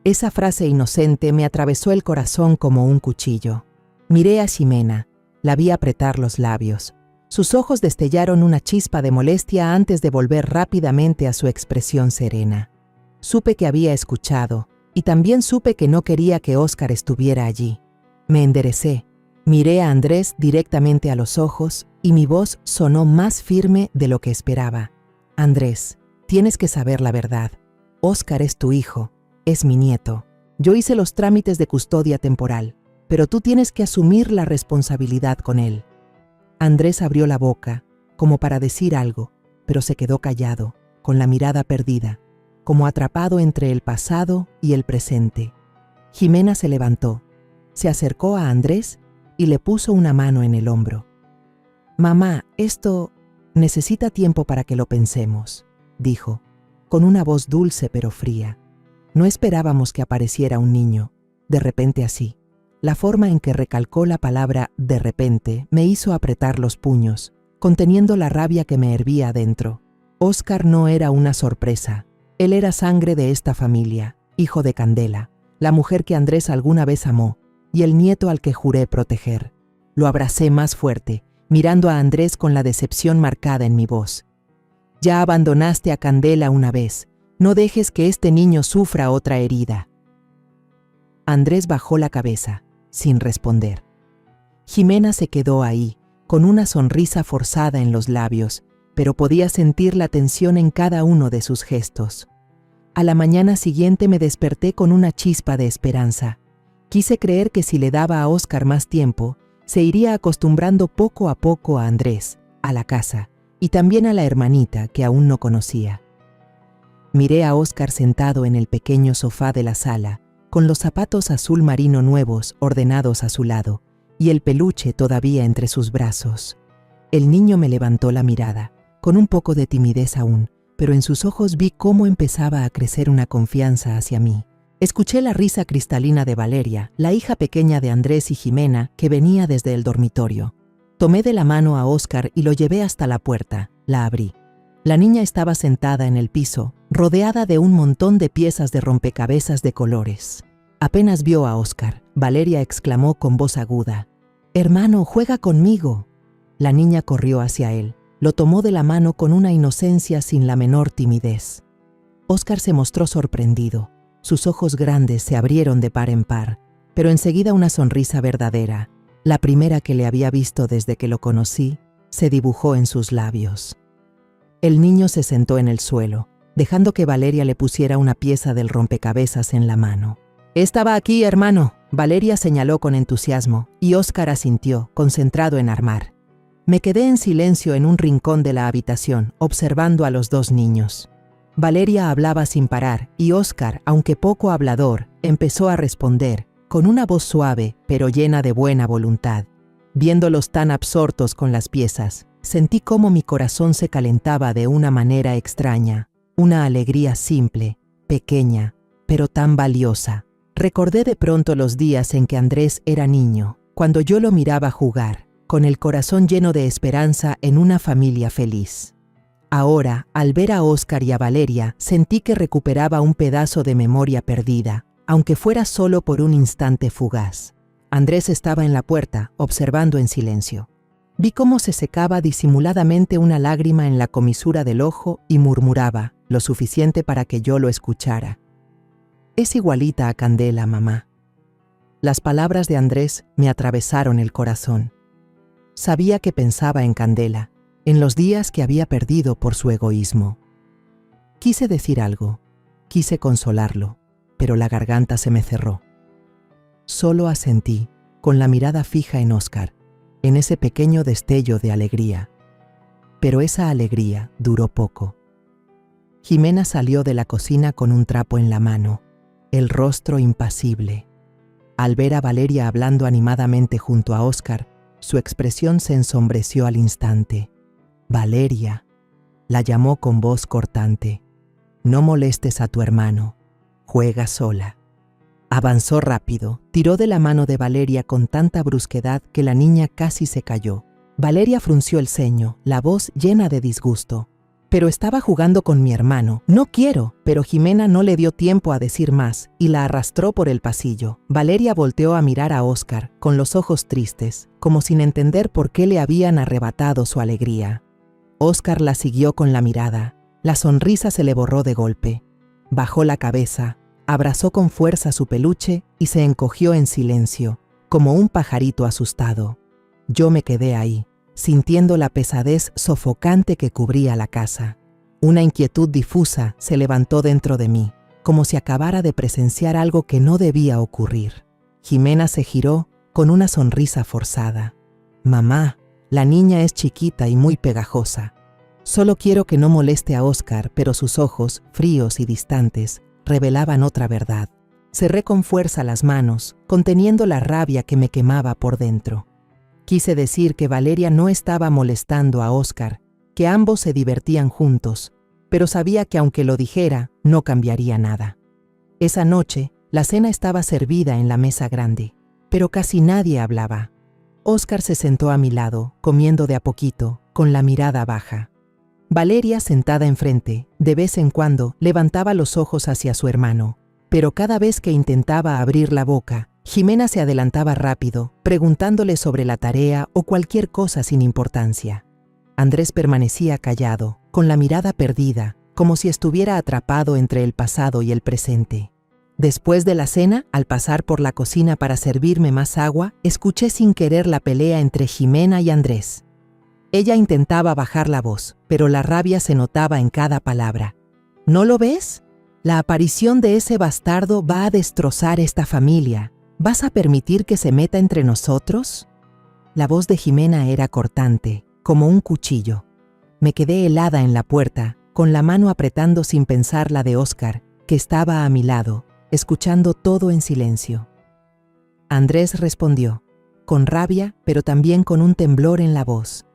Esa frase inocente me atravesó el corazón como un cuchillo. Miré a Ximena, la vi apretar los labios. Sus ojos destellaron una chispa de molestia antes de volver rápidamente a su expresión serena. Supe que había escuchado, y también supe que no quería que Óscar estuviera allí. Me enderecé, miré a Andrés directamente a los ojos, y mi voz sonó más firme de lo que esperaba. «Andrés, tienes que saber la verdad. Óscar es tu hijo, es mi nieto. Yo hice los trámites de custodia temporal, pero tú tienes que asumir la responsabilidad con él». Andrés abrió la boca, como para decir algo, pero se quedó callado, con la mirada perdida, como atrapado entre el pasado y el presente. Jimena se levantó, se acercó a Andrés y le puso una mano en el hombro. «Mamá, esto necesita tiempo para que lo pensemos», dijo, con una voz dulce pero fría. No esperábamos que apareciera un niño, de repente así. La forma en que recalcó la palabra «de repente» me hizo apretar los puños, conteniendo la rabia que me hervía adentro. Óscar no era una sorpresa. Él era sangre de esta familia, hijo de Candela, la mujer que Andrés alguna vez amó, y el nieto al que juré proteger. Lo abracé más fuerte, mirando a Andrés con la decepción marcada en mi voz. «Ya abandonaste a Candela una vez. No dejes que este niño sufra otra herida». Andrés bajó la cabeza, sin responder. Jimena se quedó ahí, con una sonrisa forzada en los labios, pero podía sentir la tensión en cada uno de sus gestos. A la mañana siguiente me desperté con una chispa de esperanza. Quise creer que si le daba a Óscar más tiempo, se iría acostumbrando poco a poco a Andrés, a la casa, y también a la hermanita que aún no conocía. Miré a Óscar sentado en el pequeño sofá de la sala, con los zapatos azul marino nuevos ordenados a su lado y el peluche todavía entre sus brazos. El niño me levantó la mirada, con un poco de timidez aún, pero en sus ojos vi cómo empezaba a crecer una confianza hacia mí. Escuché la risa cristalina de Valeria, la hija pequeña de Andrés y Jimena, que venía desde el dormitorio. Tomé de la mano a Óscar y lo llevé hasta la puerta. La abrí. La niña estaba sentada en el piso, rodeada de un montón de piezas de rompecabezas de colores. Apenas vio a Óscar, Valeria exclamó con voz aguda: «Hermano, juega conmigo». La niña corrió hacia él. Lo tomó de la mano con una inocencia sin la menor timidez. Óscar se mostró sorprendido. Sus ojos grandes se abrieron de par en par, pero enseguida una sonrisa verdadera, la primera que le había visto desde que lo conocí, se dibujó en sus labios. El niño se sentó en el suelo, dejando que Valeria le pusiera una pieza del rompecabezas en la mano. «Estaba aquí, hermano», Valeria señaló con entusiasmo, y Óscar asintió, concentrado en armar. Me quedé en silencio en un rincón de la habitación, observando a los dos niños. Valeria hablaba sin parar, y Óscar, aunque poco hablador, empezó a responder, con una voz suave, pero llena de buena voluntad. Viéndolos tan absortos con las piezas, sentí cómo mi corazón se calentaba de una manera extraña, una alegría simple, pequeña, pero tan valiosa. Recordé de pronto los días en que Andrés era niño, cuando yo lo miraba jugar, con el corazón lleno de esperanza en una familia feliz. Ahora, al ver a Óscar y a Valeria, sentí que recuperaba un pedazo de memoria perdida, aunque fuera solo por un instante fugaz. Andrés estaba en la puerta, observando en silencio. Vi cómo se secaba disimuladamente una lágrima en la comisura del ojo y murmuraba, lo suficiente para que yo lo escuchara: «Es igualita a Candela, mamá». Las palabras de Andrés me atravesaron el corazón. Sabía que pensaba en Candela, en los días que había perdido por su egoísmo. Quise decir algo, quise consolarlo, pero la garganta se me cerró. Solo asentí, con la mirada fija en Óscar, en ese pequeño destello de alegría. Pero esa alegría duró poco. Jimena salió de la cocina con un trapo en la mano, el rostro impasible. Al ver a Valeria hablando animadamente junto a Óscar, su expresión se ensombreció al instante. «Valeria», la llamó con voz cortante, «no molestes a tu hermano, juega sola». Avanzó rápido, tiró de la mano de Valeria con tanta brusquedad que la niña casi se cayó. Valeria frunció el ceño, la voz llena de disgusto. «Pero estaba jugando con mi hermano, no quiero», pero Jimena no le dio tiempo a decir más y la arrastró por el pasillo. Valeria volteó a mirar a Óscar, con los ojos tristes, como sin entender por qué le habían arrebatado su alegría. Óscar la siguió con la mirada. La sonrisa se le borró de golpe. Bajó la cabeza, abrazó con fuerza su peluche y se encogió en silencio, como un pajarito asustado. Yo me quedé ahí, sintiendo la pesadez sofocante que cubría la casa. Una inquietud difusa se levantó dentro de mí, como si acabara de presenciar algo que no debía ocurrir. Jimena se giró con una sonrisa forzada. «Mamá, la niña es chiquita y muy pegajosa. Solo quiero que no moleste a Óscar», pero sus ojos, fríos y distantes, revelaban otra verdad. Cerré con fuerza las manos, conteniendo la rabia que me quemaba por dentro. Quise decir que Valeria no estaba molestando a Óscar, que ambos se divertían juntos, pero sabía que aunque lo dijera, no cambiaría nada. Esa noche, la cena estaba servida en la mesa grande, pero casi nadie hablaba. Óscar se sentó a mi lado, comiendo de a poquito, con la mirada baja. Valeria, sentada enfrente, de vez en cuando levantaba los ojos hacia su hermano, pero cada vez que intentaba abrir la boca, Jimena se adelantaba rápido, preguntándole sobre la tarea o cualquier cosa sin importancia. Andrés permanecía callado, con la mirada perdida, como si estuviera atrapado entre el pasado y el presente. Después de la cena, al pasar por la cocina para servirme más agua, escuché sin querer la pelea entre Jimena y Andrés. Ella intentaba bajar la voz, pero la rabia se notaba en cada palabra. ¿No lo ves? La aparición de ese bastardo va a destrozar esta familia. ¿Vas a permitir que se meta entre nosotros? La voz de Jimena era cortante, como un cuchillo. Me quedé helada en la puerta, con la mano apretando sin pensar la de Óscar, que estaba a mi lado, escuchando todo en silencio. Andrés respondió, con rabia, pero también con un temblor en la voz.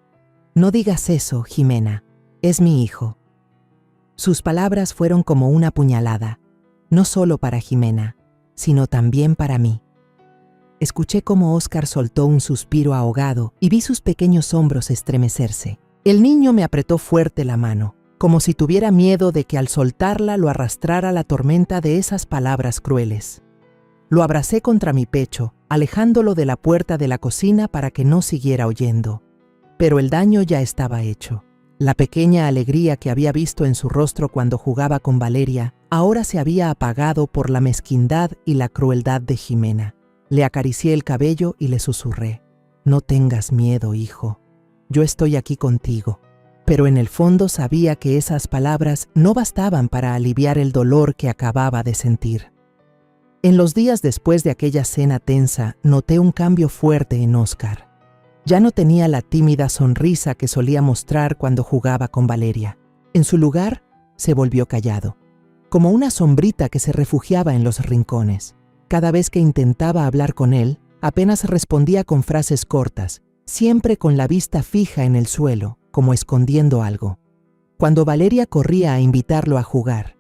No digas eso, Jimena, es mi hijo. Sus palabras fueron como una puñalada, no solo para Jimena, sino también para mí. Escuché cómo Óscar soltó un suspiro ahogado y vi sus pequeños hombros estremecerse. El niño me apretó fuerte la mano, como si tuviera miedo de que al soltarla lo arrastrara la tormenta de esas palabras crueles. Lo abracé contra mi pecho, alejándolo de la puerta de la cocina para que no siguiera oyendo. Pero el daño ya estaba hecho. La pequeña alegría que había visto en su rostro cuando jugaba con Valeria, ahora se había apagado por la mezquindad y la crueldad de Jimena. Le acaricié el cabello y le susurré, «No tengas miedo, hijo. Yo estoy aquí contigo». Pero en el fondo sabía que esas palabras no bastaban para aliviar el dolor que acababa de sentir. En los días después de aquella cena tensa, noté un cambio fuerte en Óscar. Ya no tenía la tímida sonrisa que solía mostrar cuando jugaba con Valeria. En su lugar, se volvió callado, como una sombrita que se refugiaba en los rincones. Cada vez que intentaba hablar con él, apenas respondía con frases cortas, siempre con la vista fija en el suelo, como escondiendo algo. Cuando Valeria corría a invitarlo a jugar,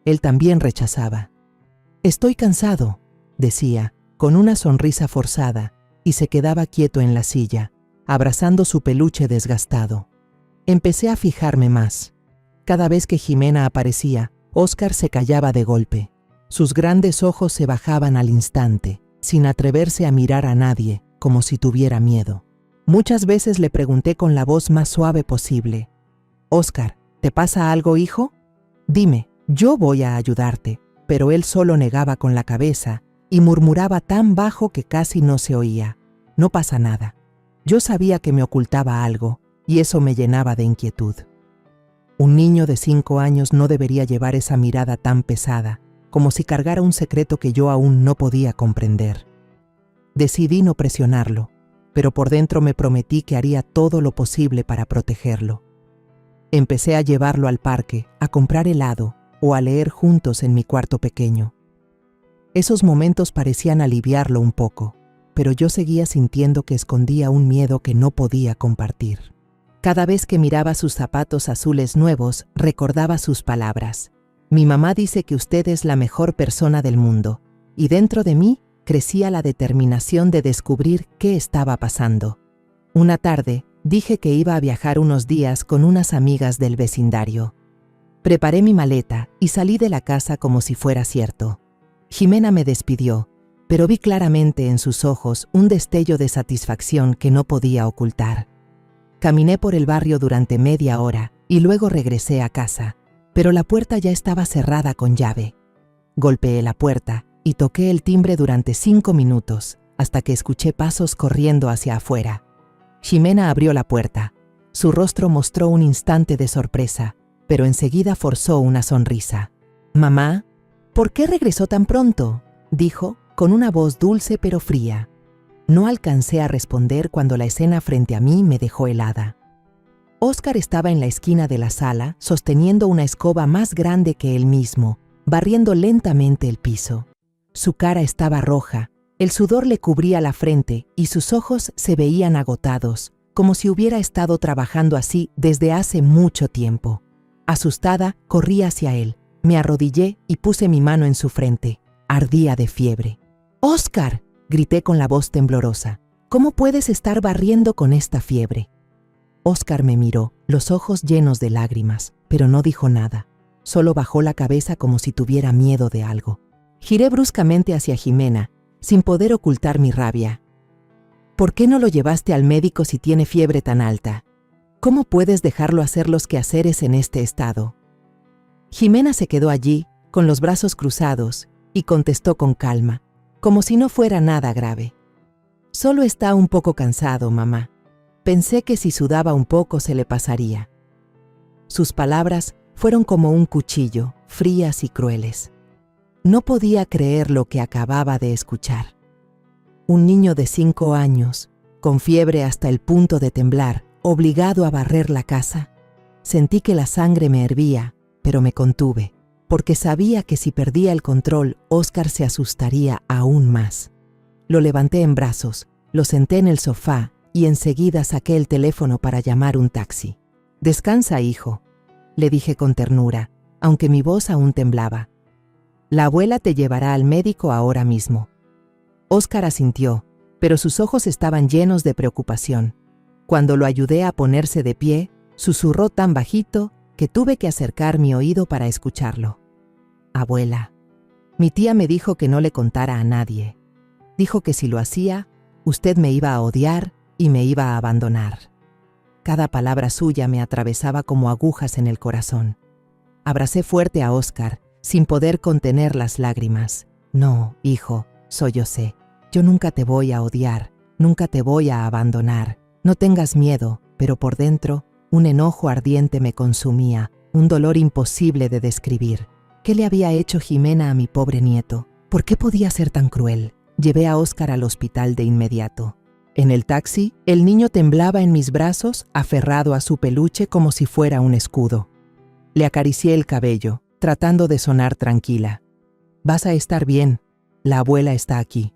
él también rechazaba. «Estoy cansado», decía, con una sonrisa forzada, y se quedaba quieto en la silla, abrazando su peluche desgastado. Empecé a fijarme más. Cada vez que Jimena aparecía, Óscar se callaba de golpe. Sus grandes ojos se bajaban al instante, sin atreverse a mirar a nadie, como si tuviera miedo. Muchas veces le pregunté con la voz más suave posible, «Óscar, ¿te pasa algo, hijo? Dime, yo voy a ayudarte». Pero él solo negaba con la cabeza y murmuraba tan bajo que casi no se oía. «No pasa nada». Yo sabía que me ocultaba algo, y eso me llenaba de inquietud. Un niño de 5 años no debería llevar esa mirada tan pesada, como si cargara un secreto que yo aún no podía comprender. Decidí no presionarlo, pero por dentro me prometí que haría todo lo posible para protegerlo. Empecé a llevarlo al parque, a comprar helado o a leer juntos en mi cuarto pequeño. Esos momentos parecían aliviarlo un poco, pero yo seguía sintiendo que escondía un miedo que no podía compartir. Cada vez que miraba sus zapatos azules nuevos, recordaba sus palabras. «Mi mamá dice que usted es la mejor persona del mundo», y dentro de mí crecía la determinación de descubrir qué estaba pasando. Una tarde, dije que iba a viajar unos días con unas amigas del vecindario. Preparé mi maleta y salí de la casa como si fuera cierto. Jimena me despidió, pero vi claramente en sus ojos un destello de satisfacción que no podía ocultar. Caminé por el barrio durante media hora y luego regresé a casa, pero la puerta ya estaba cerrada con llave. Golpeé la puerta y toqué el timbre durante 5 minutos, hasta que escuché pasos corriendo hacia afuera. Jimena abrió la puerta. Su rostro mostró un instante de sorpresa, pero enseguida forzó una sonrisa. «Mamá, ¿por qué regresó tan pronto?», dijo, con una voz dulce pero fría. No alcancé a responder cuando la escena frente a mí me dejó helada. Óscar estaba en la esquina de la sala, sosteniendo una escoba más grande que él mismo, barriendo lentamente el piso. Su cara estaba roja, el sudor le cubría la frente y sus ojos se veían agotados, como si hubiera estado trabajando así desde hace mucho tiempo. Asustada, corrí hacia él, me arrodillé y puse mi mano en su frente. Ardía de fiebre. «¡Óscar!», grité con la voz temblorosa. «¿Cómo puedes estar barriendo con esta fiebre?». Óscar me miró, los ojos llenos de lágrimas, pero no dijo nada. Solo bajó la cabeza como si tuviera miedo de algo. Giré bruscamente hacia Jimena, sin poder ocultar mi rabia. «¿Por qué no lo llevaste al médico si tiene fiebre tan alta? ¿Cómo puedes dejarlo hacer los quehaceres en este estado?». Jimena se quedó allí, con los brazos cruzados, y contestó con calma, como si no fuera nada grave. «Solo está un poco cansado, mamá. Pensé que si sudaba un poco se le pasaría». Sus palabras fueron como un cuchillo, frías y crueles. No podía creer lo que acababa de escuchar. Un niño de 5 años, con fiebre hasta el punto de temblar, obligado a barrer la casa. Sentí que la sangre me hervía, pero me contuve, porque sabía que si perdía el control, Óscar se asustaría aún más. Lo levanté en brazos, lo senté en el sofá y enseguida saqué el teléfono para llamar un taxi. «Descansa, hijo», le dije con ternura, aunque mi voz aún temblaba. «La abuela te llevará al médico ahora mismo». Óscar asintió, pero sus ojos estaban llenos de preocupación. Cuando lo ayudé a ponerse de pie, susurró tan bajito que tuve que acercar mi oído para escucharlo. «Abuela, mi tía me dijo que no le contara a nadie. Dijo que si lo hacía, usted me iba a odiar y me iba a abandonar». Cada palabra suya me atravesaba como agujas en el corazón. Abracé fuerte a Óscar, sin poder contener las lágrimas. «No, hijo, sollocé. Yo nunca te voy a odiar, nunca te voy a abandonar. No tengas miedo», pero por dentro, un enojo ardiente me consumía, un dolor imposible de describir. ¿Qué le había hecho Jimena a mi pobre nieto? ¿Por qué podía ser tan cruel? Llevé a Óscar al hospital de inmediato. En el taxi, el niño temblaba en mis brazos, aferrado a su peluche como si fuera un escudo. Le acaricié el cabello, tratando de sonar tranquila. «Vas a estar bien, la abuela está aquí».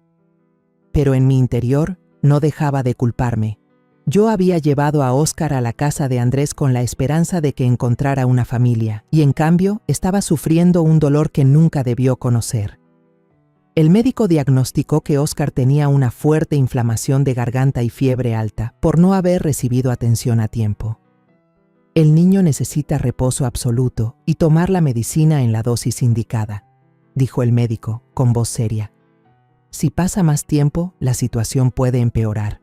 Pero en mi interior no dejaba de culparme. Yo había llevado a Óscar a la casa de Andrés con la esperanza de que encontrara una familia, y en cambio estaba sufriendo un dolor que nunca debió conocer. El médico diagnosticó que Óscar tenía una fuerte inflamación de garganta y fiebre alta por no haber recibido atención a tiempo. «El niño necesita reposo absoluto y tomar la medicina en la dosis indicada», dijo el médico con voz seria. «Si pasa más tiempo, la situación puede empeorar».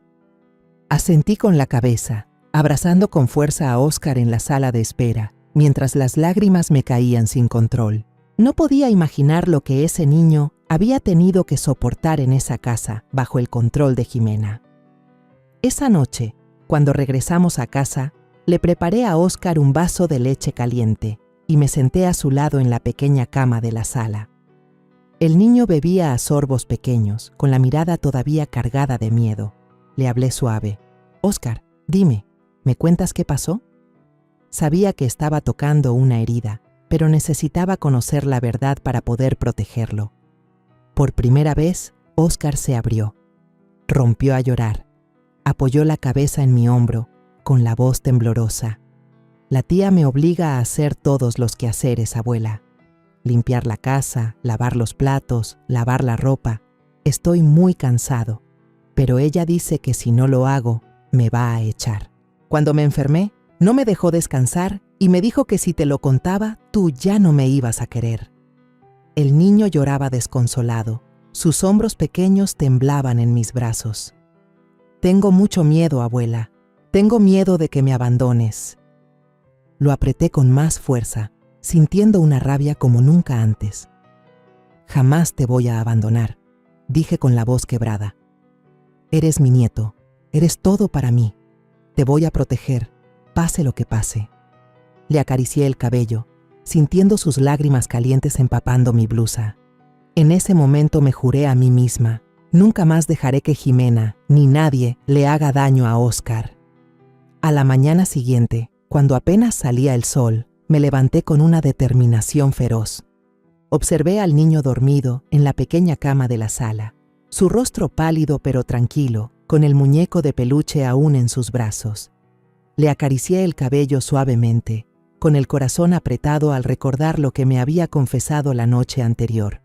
Asentí con la cabeza, abrazando con fuerza a Óscar en la sala de espera, mientras las lágrimas me caían sin control. No podía imaginar lo que ese niño había tenido que soportar en esa casa, bajo el control de Jimena. Esa noche, cuando regresamos a casa, le preparé a Óscar un vaso de leche caliente y me senté a su lado en la pequeña cama de la sala. El niño bebía a sorbos pequeños, con la mirada todavía cargada de miedo. Le hablé suave. «Óscar, dime, ¿me cuentas qué pasó?» Sabía que estaba tocando una herida, pero necesitaba conocer la verdad para poder protegerlo. Por primera vez, Óscar se abrió. Rompió a llorar. Apoyó la cabeza en mi hombro, con la voz temblorosa. «La tía me obliga a hacer todos los quehaceres, abuela. Limpiar la casa, lavar los platos, lavar la ropa. Estoy muy cansado, pero ella dice que si no lo hago, me va a echar. Cuando me enfermé, no me dejó descansar y me dijo que si te lo contaba, tú ya no me ibas a querer». El niño lloraba desconsolado. Sus hombros pequeños temblaban en mis brazos. «Tengo mucho miedo, abuela. Tengo miedo de que me abandones». Lo apreté con más fuerza, sintiendo una rabia como nunca antes. «Jamás te voy a abandonar», dije con la voz quebrada. «Eres mi nieto, eres todo para mí. Te voy a proteger, pase lo que pase». Le acaricié el cabello, sintiendo sus lágrimas calientes empapando mi blusa. En ese momento me juré a mí misma, nunca más dejaré que Jimena, ni nadie, le haga daño a Óscar. A la mañana siguiente, cuando apenas salía el sol, me levanté con una determinación feroz. Observé al niño dormido en la pequeña cama de la sala, su rostro pálido pero tranquilo, con el muñeco de peluche aún en sus brazos. Le acaricié el cabello suavemente, con el corazón apretado al recordar lo que me había confesado la noche anterior.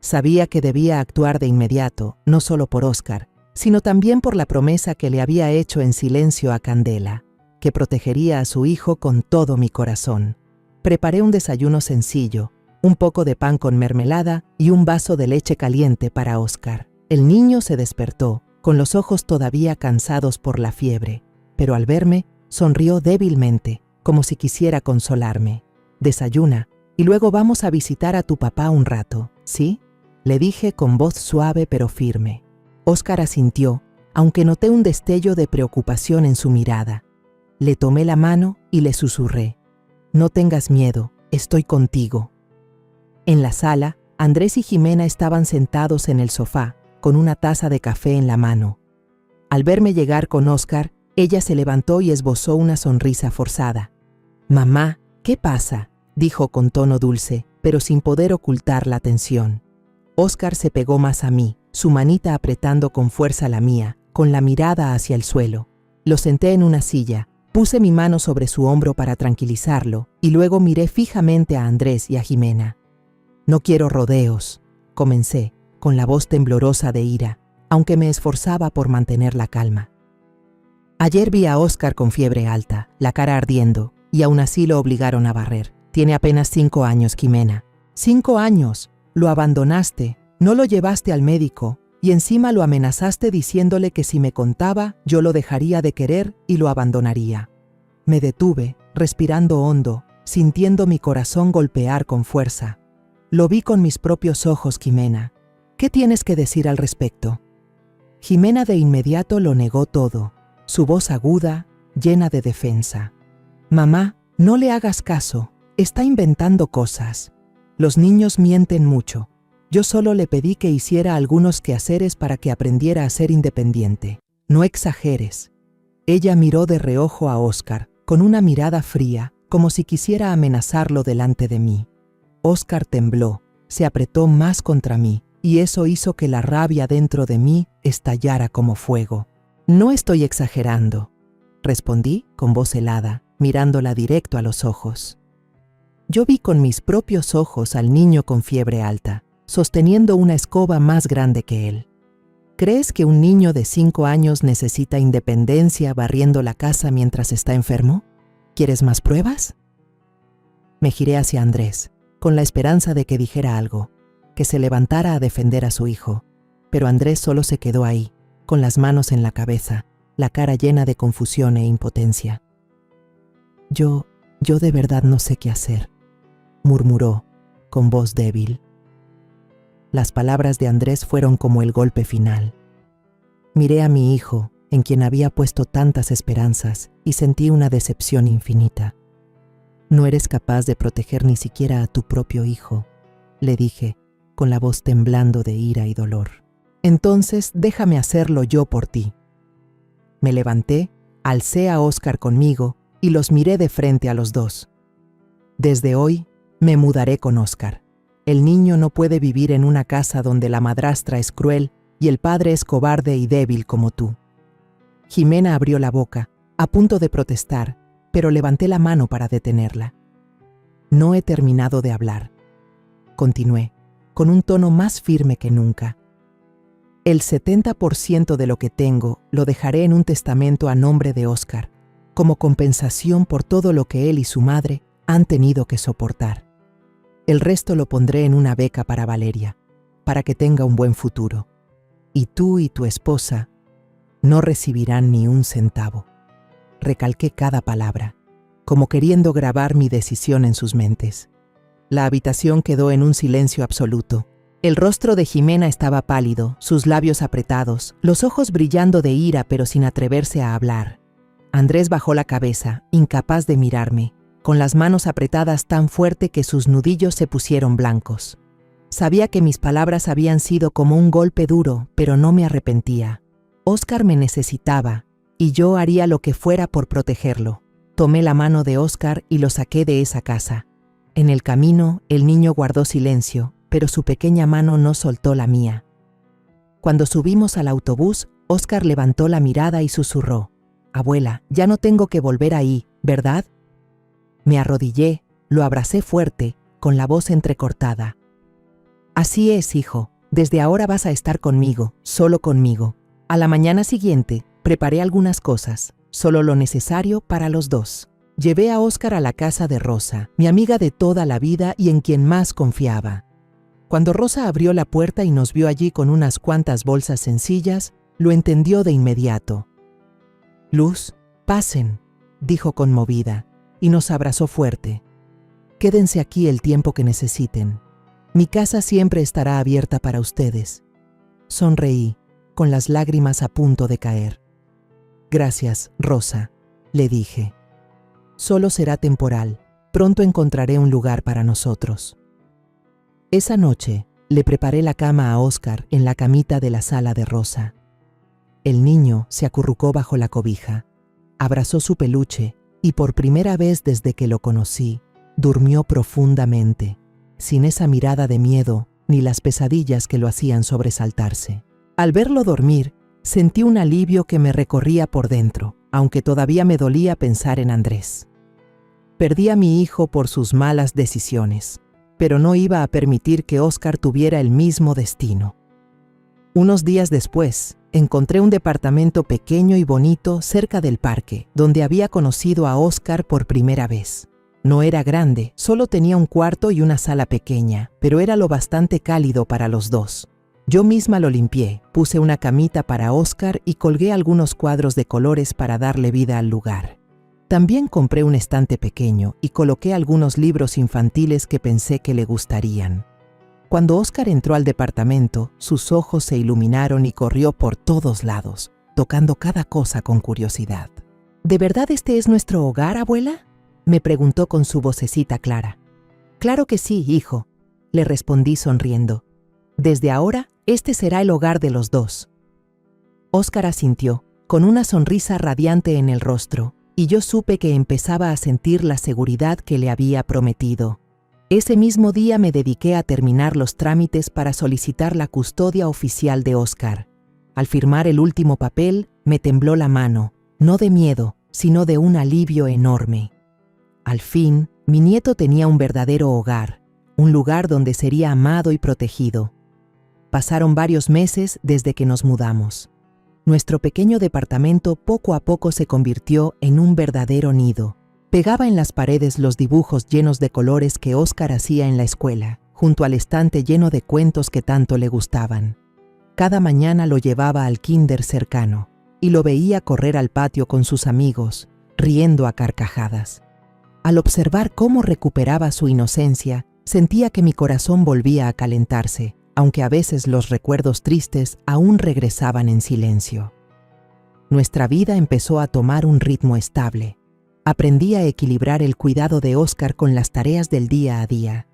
Sabía que debía actuar de inmediato, no solo por Óscar, sino también por la promesa que le había hecho en silencio a Candela, que protegería a su hijo con todo mi corazón. Preparé un desayuno sencillo, un poco de pan con mermelada y un vaso de leche caliente para Óscar. El niño se despertó, con los ojos todavía cansados por la fiebre, pero al verme, sonrió débilmente, como si quisiera consolarme. «Desayuna, y luego vamos a visitar a tu papá un rato, ¿sí?», le dije con voz suave pero firme. Óscar asintió, aunque noté un destello de preocupación en su mirada. Le tomé la mano y le susurré: «No tengas miedo, estoy contigo». En la sala, Andrés y Jimena estaban sentados en el sofá, con una taza de café en la mano. Al verme llegar con Óscar, ella se levantó y esbozó una sonrisa forzada. Mamá, ¿qué pasa?, dijo con tono dulce, pero sin poder ocultar la tensión. Óscar se pegó más a mí, su manita apretando con fuerza la mía, con la mirada hacia el suelo. Lo senté en una silla, puse mi mano sobre su hombro para tranquilizarlo, y luego miré fijamente a Andrés y a Jimena. No quiero rodeos, comencé, con la voz temblorosa de ira, aunque me esforzaba por mantener la calma. Ayer vi a Óscar con fiebre alta, la cara ardiendo, y aún así lo obligaron a barrer. Tiene apenas 5 años, Jimena. 5 años. Lo abandonaste, no lo llevaste al médico, y encima lo amenazaste diciéndole que si me contaba, yo lo dejaría de querer y lo abandonaría. Me detuve, respirando hondo, sintiendo mi corazón golpear con fuerza. Lo vi con mis propios ojos, Jimena. ¿Qué tienes que decir al respecto? Jimena de inmediato lo negó todo, su voz aguda, llena de defensa. Mamá, no le hagas caso, está inventando cosas. Los niños mienten mucho. Yo solo le pedí que hiciera algunos quehaceres para que aprendiera a ser independiente. No exageres. Ella miró de reojo a Óscar, con una mirada fría, como si quisiera amenazarlo delante de mí. Óscar tembló, se apretó más contra mí, y eso hizo que la rabia dentro de mí estallara como fuego. No estoy exagerando, respondí con voz helada, mirándola directo a los ojos. Yo vi con mis propios ojos al niño con fiebre alta, sosteniendo una escoba más grande que él. ¿Crees que un niño de 5 años necesita independencia barriendo la casa mientras está enfermo? ¿Quieres más pruebas? Me giré hacia Andrés, con la esperanza de que dijera algo, que se levantara a defender a su hijo, pero Andrés solo se quedó ahí, con las manos en la cabeza, la cara llena de confusión e impotencia. Yo de verdad no sé qué hacer, murmuró, con voz débil. Las palabras de Andrés fueron como el golpe final. Miré a mi hijo, en quien había puesto tantas esperanzas, y sentí una decepción infinita. No eres capaz de proteger ni siquiera a tu propio hijo, le dije, con la voz temblando de ira y dolor. Entonces déjame hacerlo yo por ti. Me levanté, alcé a Óscar conmigo y los miré de frente a los dos. Desde hoy me mudaré con Óscar. El niño no puede vivir en una casa donde la madrastra es cruel y el padre es cobarde y débil como tú. Jimena abrió la boca, a punto de protestar, pero levanté la mano para detenerla. No he terminado de hablar. Continué, con un tono más firme que nunca. El 70% de lo que tengo lo dejaré en un testamento a nombre de Óscar, como compensación por todo lo que él y su madre han tenido que soportar. El resto lo pondré en una beca para Valeria, para que tenga un buen futuro. Y tú y tu esposa no recibirán ni un centavo. Recalqué cada palabra, como queriendo grabar mi decisión en sus mentes. La habitación quedó en un silencio absoluto. El rostro de Jimena estaba pálido, sus labios apretados, los ojos brillando de ira pero sin atreverse a hablar. Andrés bajó la cabeza, incapaz de mirarme, con las manos apretadas tan fuerte que sus nudillos se pusieron blancos. Sabía que mis palabras habían sido como un golpe duro, pero no me arrepentía. Óscar me necesitaba, y yo haría lo que fuera por protegerlo. Tomé la mano de Óscar y lo saqué de esa casa. En el camino, el niño guardó silencio, pero su pequeña mano no soltó la mía. Cuando subimos al autobús, Óscar levantó la mirada y susurró: «Abuela, ya no tengo que volver ahí, ¿verdad?». Me arrodillé, lo abracé fuerte, con la voz entrecortada. «Así es, hijo, desde ahora vas a estar conmigo, solo conmigo. A la mañana siguiente, preparé algunas cosas, solo lo necesario para los dos. Llevé a Óscar a la casa de Rosa, mi amiga de toda la vida y en quien más confiaba. Cuando Rosa abrió la puerta y nos vio allí con unas cuantas bolsas sencillas, lo entendió de inmediato. «Luz, pasen», dijo conmovida, y nos abrazó fuerte. «Quédense aquí el tiempo que necesiten. Mi casa siempre estará abierta para ustedes». Sonreí, con las lágrimas a punto de caer. «Gracias, Rosa», le dije. «Solo será temporal. Pronto encontraré un lugar para nosotros». Esa noche, le preparé la cama a Óscar en la camita de la sala de Rosa. El niño se acurrucó bajo la cobija, abrazó su peluche y por primera vez desde que lo conocí, durmió profundamente, sin esa mirada de miedo ni las pesadillas que lo hacían sobresaltarse. Al verlo dormir, sentí un alivio que me recorría por dentro, aunque todavía me dolía pensar en Andrés. Perdí a mi hijo por sus malas decisiones, pero no iba a permitir que Óscar tuviera el mismo destino. Unos días después, encontré un departamento pequeño y bonito cerca del parque, donde había conocido a Óscar por primera vez. No era grande, solo tenía un cuarto y una sala pequeña, pero era lo bastante cálido para los dos. Yo misma lo limpié, puse una camita para Óscar y colgué algunos cuadros de colores para darle vida al lugar. También compré un estante pequeño y coloqué algunos libros infantiles que pensé que le gustarían. Cuando Óscar entró al departamento, sus ojos se iluminaron y corrió por todos lados, tocando cada cosa con curiosidad. ¿De verdad este es nuestro hogar, abuela?, me preguntó con su vocecita clara. Claro que sí, hijo, le respondí sonriendo. Desde ahora, este será el hogar de los dos. Óscar asintió, con una sonrisa radiante en el rostro, y yo supe que empezaba a sentir la seguridad que le había prometido. Ese mismo día me dediqué a terminar los trámites para solicitar la custodia oficial de Óscar. Al firmar el último papel, me tembló la mano, no de miedo, sino de un alivio enorme. Al fin, mi nieto tenía un verdadero hogar, un lugar donde sería amado y protegido. Pasaron varios meses desde que nos mudamos. Nuestro pequeño departamento poco a poco se convirtió en un verdadero nido. Pegaba en las paredes los dibujos llenos de colores que Óscar hacía en la escuela, junto al estante lleno de cuentos que tanto le gustaban. Cada mañana lo llevaba al kinder cercano y lo veía correr al patio con sus amigos, riendo a carcajadas. Al observar cómo recuperaba su inocencia, sentía que mi corazón volvía a calentarse, aunque a veces los recuerdos tristes aún regresaban en silencio. Nuestra vida empezó a tomar un ritmo estable. Aprendí a equilibrar el cuidado de Óscar con las tareas del día a día.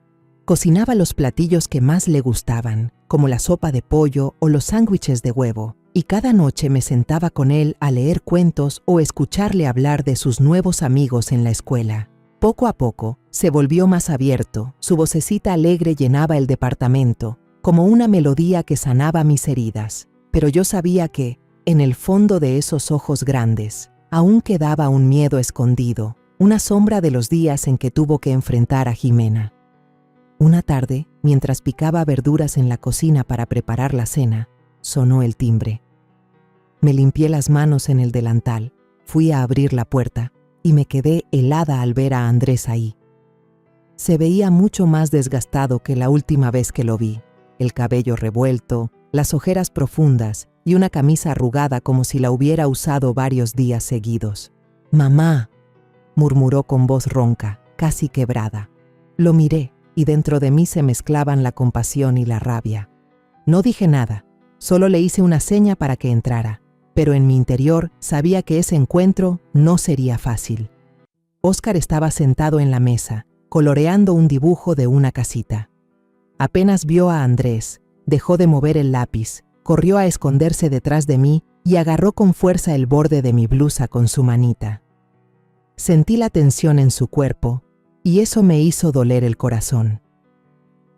Cocinaba los platillos que más le gustaban, como la sopa de pollo o los sándwiches de huevo, y cada noche me sentaba con él a leer cuentos o escucharle hablar de sus nuevos amigos en la escuela. Poco a poco, se volvió más abierto, su vocecita alegre llenaba el departamento, como una melodía que sanaba mis heridas, pero yo sabía que, en el fondo de esos ojos grandes, aún quedaba un miedo escondido, una sombra de los días en que tuvo que enfrentar a Jimena. Una tarde, mientras picaba verduras en la cocina para preparar la cena, sonó el timbre. Me limpié las manos en el delantal, fui a abrir la puerta y me quedé helada al ver a Andrés ahí. Se veía mucho más desgastado que la última vez que lo vi. El cabello revuelto, las ojeras profundas y una camisa arrugada como si la hubiera usado varios días seguidos. «Mamá», murmuró con voz ronca, casi quebrada. Lo miré y dentro de mí se mezclaban la compasión y la rabia. No dije nada, solo le hice una seña para que entrara, pero en mi interior sabía que ese encuentro no sería fácil. Óscar estaba sentado en la mesa, coloreando un dibujo de una casita. Apenas vio a Andrés, dejó de mover el lápiz, corrió a esconderse detrás de mí y agarró con fuerza el borde de mi blusa con su manita. Sentí la tensión en su cuerpo y eso me hizo doler el corazón.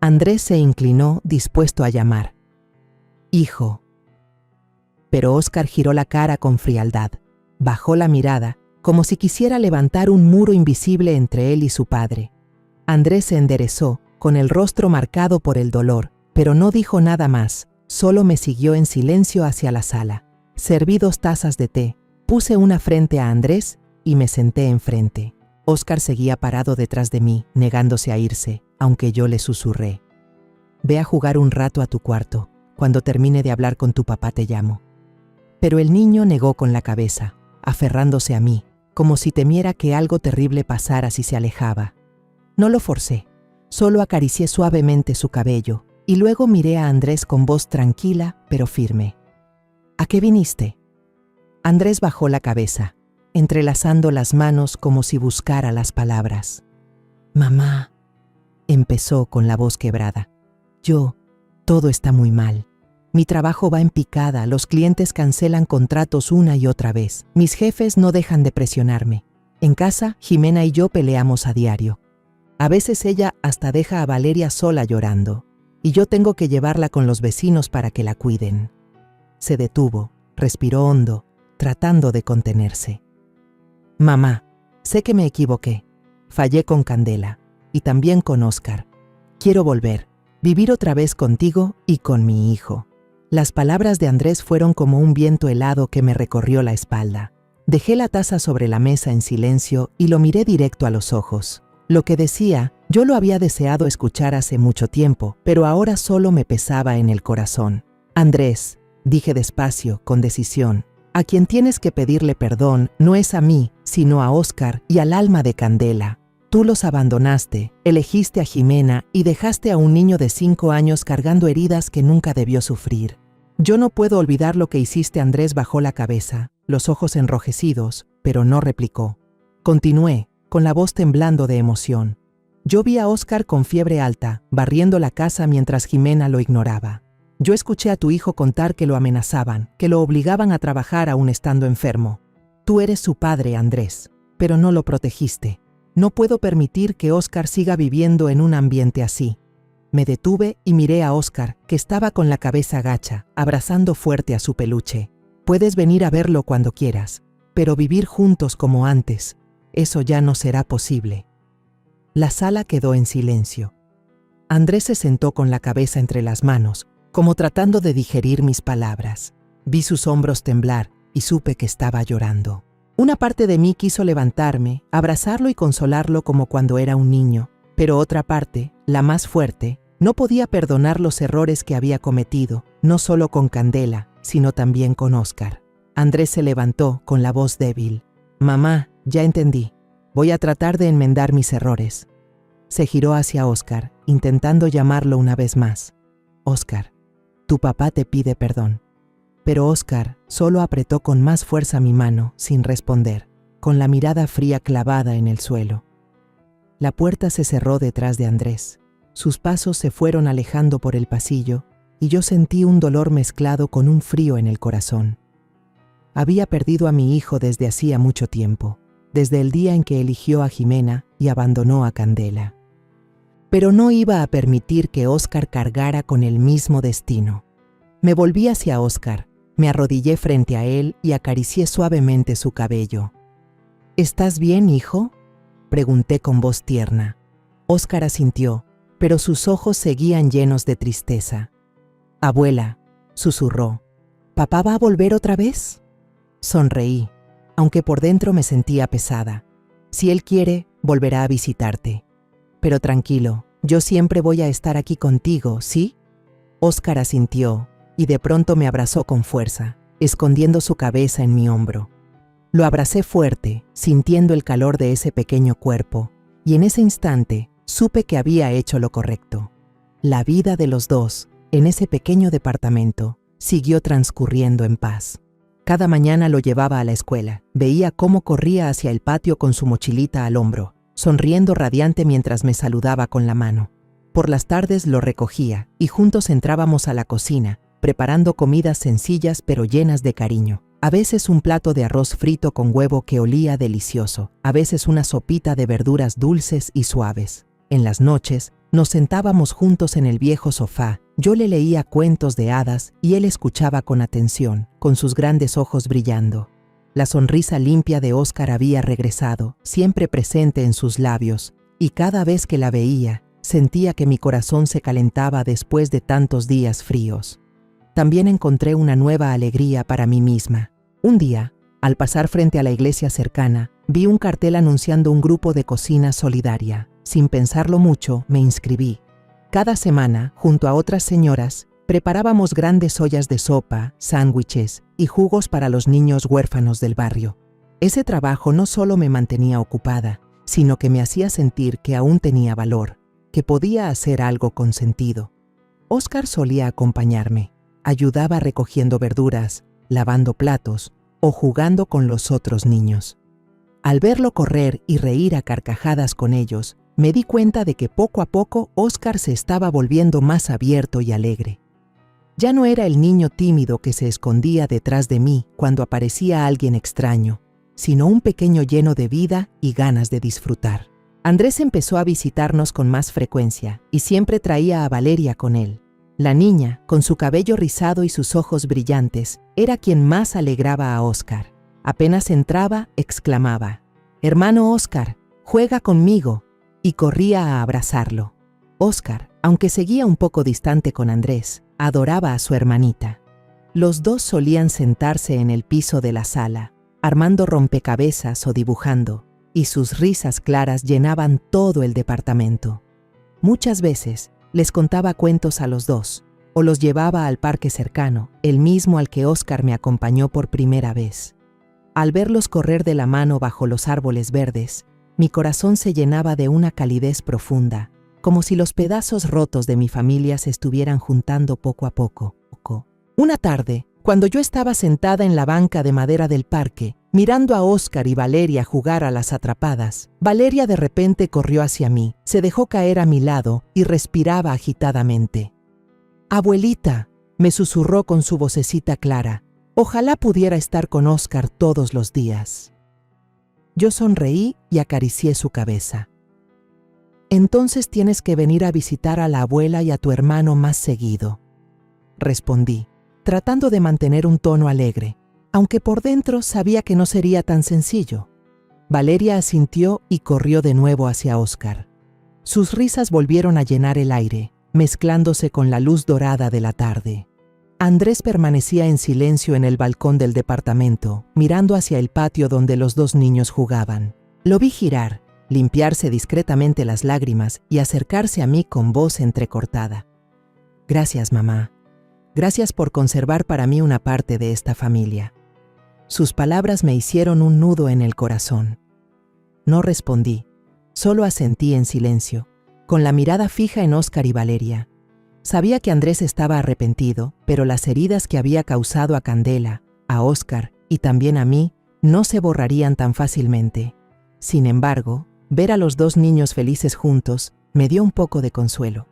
Andrés se inclinó dispuesto a llamar. «Hijo». Pero Óscar giró la cara con frialdad, bajó la mirada, como si quisiera levantar un muro invisible entre él y su padre. Andrés se enderezó, con el rostro marcado por el dolor, pero no dijo nada más, solo me siguió en silencio hacia la sala. Serví 2 tazas de té, puse una frente a Andrés y me senté enfrente. Óscar seguía parado detrás de mí, negándose a irse, aunque yo le susurré. «Ve a jugar un rato a tu cuarto. Cuando termine de hablar con tu papá te llamo». Pero el niño negó con la cabeza, aferrándose a mí, como si temiera que algo terrible pasara si se alejaba. No lo forcé, solo acaricié suavemente su cabello y luego miré a Andrés con voz tranquila pero firme. «¿A qué viniste?». Andrés bajó la cabeza, entrelazando las manos como si buscara las palabras. «Mamá», empezó con la voz quebrada. Todo está muy mal. Mi trabajo va en picada, los clientes cancelan contratos una y otra vez. Mis jefes no dejan de presionarme. En casa, Jimena y yo peleamos a diario. A veces ella hasta deja a Valeria sola llorando, y yo tengo que llevarla con los vecinos para que la cuiden. Se detuvo, respiró hondo, tratando de contenerse. Mamá, sé que me equivoqué. Fallé con Candela, y también con Óscar. Quiero volver, vivir otra vez contigo y con mi hijo. Las palabras de Andrés fueron como un viento helado que me recorrió la espalda. Dejé la taza sobre la mesa en silencio y lo miré directo a los ojos. Lo que decía, yo lo había deseado escuchar hace mucho tiempo, pero ahora solo me pesaba en el corazón. Andrés, dije despacio, con decisión, a quien tienes que pedirle perdón no es a mí, sino a Óscar y al alma de Candela. Tú los abandonaste, elegiste a Jimena y dejaste a un niño de 5 años cargando heridas que nunca debió sufrir. Yo no puedo olvidar lo que hiciste. Andrés bajó la cabeza, los ojos enrojecidos, pero no replicó. Continué, con la voz temblando de emoción. Yo vi a Óscar con fiebre alta, barriendo la casa mientras Jimena lo ignoraba. Yo escuché a tu hijo contar que lo amenazaban, que lo obligaban a trabajar aún estando enfermo. Tú eres su padre, Andrés, pero no lo protegiste. No puedo permitir que Óscar siga viviendo en un ambiente así. Me detuve y miré a Óscar, que estaba con la cabeza gacha, abrazando fuerte a su peluche. Puedes venir a verlo cuando quieras, pero vivir juntos como antes, eso ya no será posible. La sala quedó en silencio. Andrés se sentó con la cabeza entre las manos, como tratando de digerir mis palabras. Vi sus hombros temblar y supe que estaba llorando. Una parte de mí quiso levantarme, abrazarlo y consolarlo como cuando era un niño, pero otra parte, la más fuerte, no podía perdonar los errores que había cometido, no solo con Candela, sino también con Óscar. Andrés se levantó con la voz débil. Mamá, ya entendí. Voy a tratar de enmendar mis errores. Se giró hacia Óscar, intentando llamarlo una vez más. Óscar, tu papá te pide perdón. Pero Óscar solo apretó con más fuerza mi mano, sin responder, con la mirada fría clavada en el suelo. La puerta se cerró detrás de Andrés. Sus pasos se fueron alejando por el pasillo y yo sentí un dolor mezclado con un frío en el corazón. Había perdido a mi hijo desde hacía mucho tiempo, desde el día en que eligió a Jimena y abandonó a Candela. Pero no iba a permitir que Óscar cargara con el mismo destino. Me volví hacia Óscar, me arrodillé frente a él y acaricié suavemente su cabello. ¿Estás bien, hijo?, pregunté con voz tierna. Óscar asintió, pero sus ojos seguían llenos de tristeza. Abuela, susurró, ¿papá va a volver otra vez? Sonreí, aunque por dentro me sentía pesada. Si él quiere, volverá a visitarte. Pero tranquilo, yo siempre voy a estar aquí contigo, ¿sí? Óscar asintió, y de pronto me abrazó con fuerza, escondiendo su cabeza en mi hombro. Lo abracé fuerte, sintiendo el calor de ese pequeño cuerpo, y en ese instante supe que había hecho lo correcto. La vida de los dos, en ese pequeño departamento, siguió transcurriendo en paz. Cada mañana lo llevaba a la escuela, veía cómo corría hacia el patio con su mochilita al hombro, sonriendo radiante mientras me saludaba con la mano. Por las tardes lo recogía, y juntos entrábamos a la cocina, preparando comidas sencillas pero llenas de cariño. A veces un plato de arroz frito con huevo que olía delicioso, a veces una sopita de verduras dulces y suaves. En las noches, nos sentábamos juntos en el viejo sofá, yo le leía cuentos de hadas y él escuchaba con atención, con sus grandes ojos brillando. La sonrisa limpia de Óscar había regresado, siempre presente en sus labios, y cada vez que la veía, sentía que mi corazón se calentaba después de tantos días fríos. También encontré una nueva alegría para mí misma. Un día, al pasar frente a la iglesia cercana, vi un cartel anunciando un grupo de cocina solidaria. Sin pensarlo mucho, me inscribí. Cada semana, junto a otras señoras, preparábamos grandes ollas de sopa, sándwiches y jugos para los niños huérfanos del barrio. Ese trabajo no solo me mantenía ocupada, sino que me hacía sentir que aún tenía valor, que podía hacer algo con sentido. Óscar solía acompañarme. Ayudaba recogiendo verduras, lavando platos o jugando con los otros niños. Al verlo correr y reír a carcajadas con ellos, me di cuenta de que poco a poco Óscar se estaba volviendo más abierto y alegre. Ya no era el niño tímido que se escondía detrás de mí cuando aparecía alguien extraño, sino un pequeño lleno de vida y ganas de disfrutar. Andrés empezó a visitarnos con más frecuencia y siempre traía a Valeria con él. La niña, con su cabello rizado y sus ojos brillantes, era quien más alegraba a Óscar. Apenas entraba, exclamaba: «Hermano Óscar, juega conmigo», y corría a abrazarlo. Óscar, aunque seguía un poco distante con Andrés, adoraba a su hermanita. Los dos solían sentarse en el piso de la sala, armando rompecabezas o dibujando, y sus risas claras llenaban todo el departamento. Muchas veces les contaba cuentos a los dos, o los llevaba al parque cercano, el mismo al que Óscar me acompañó por primera vez. Al verlos correr de la mano bajo los árboles verdes, mi corazón se llenaba de una calidez profunda, como si los pedazos rotos de mi familia se estuvieran juntando poco a poco. Una tarde, cuando yo estaba sentada en la banca de madera del parque, mirando a Óscar y Valeria jugar a las atrapadas, Valeria de repente corrió hacia mí, se dejó caer a mi lado y respiraba agitadamente. «Abuelita», me susurró con su vocecita clara, «ojalá pudiera estar con Óscar todos los días». Yo sonreí y acaricié su cabeza. «Entonces tienes que venir a visitar a la abuela y a tu hermano más seguido», respondí, tratando de mantener un tono alegre, aunque por dentro sabía que no sería tan sencillo. Valeria asintió y corrió de nuevo hacia Óscar. Sus risas volvieron a llenar el aire, mezclándose con la luz dorada de la tarde. Andrés permanecía en silencio en el balcón del departamento, mirando hacia el patio donde los dos niños jugaban. Lo vi girar, limpiarse discretamente las lágrimas y acercarse a mí con voz entrecortada. «Gracias, mamá. Gracias por conservar para mí una parte de esta familia». Sus palabras me hicieron un nudo en el corazón. No respondí, solo asentí en silencio, con la mirada fija en Óscar y Valeria. Sabía que Andrés estaba arrepentido, pero las heridas que había causado a Candela, a Óscar y también a mí no se borrarían tan fácilmente. Sin embargo, ver a los dos niños felices juntos me dio un poco de consuelo.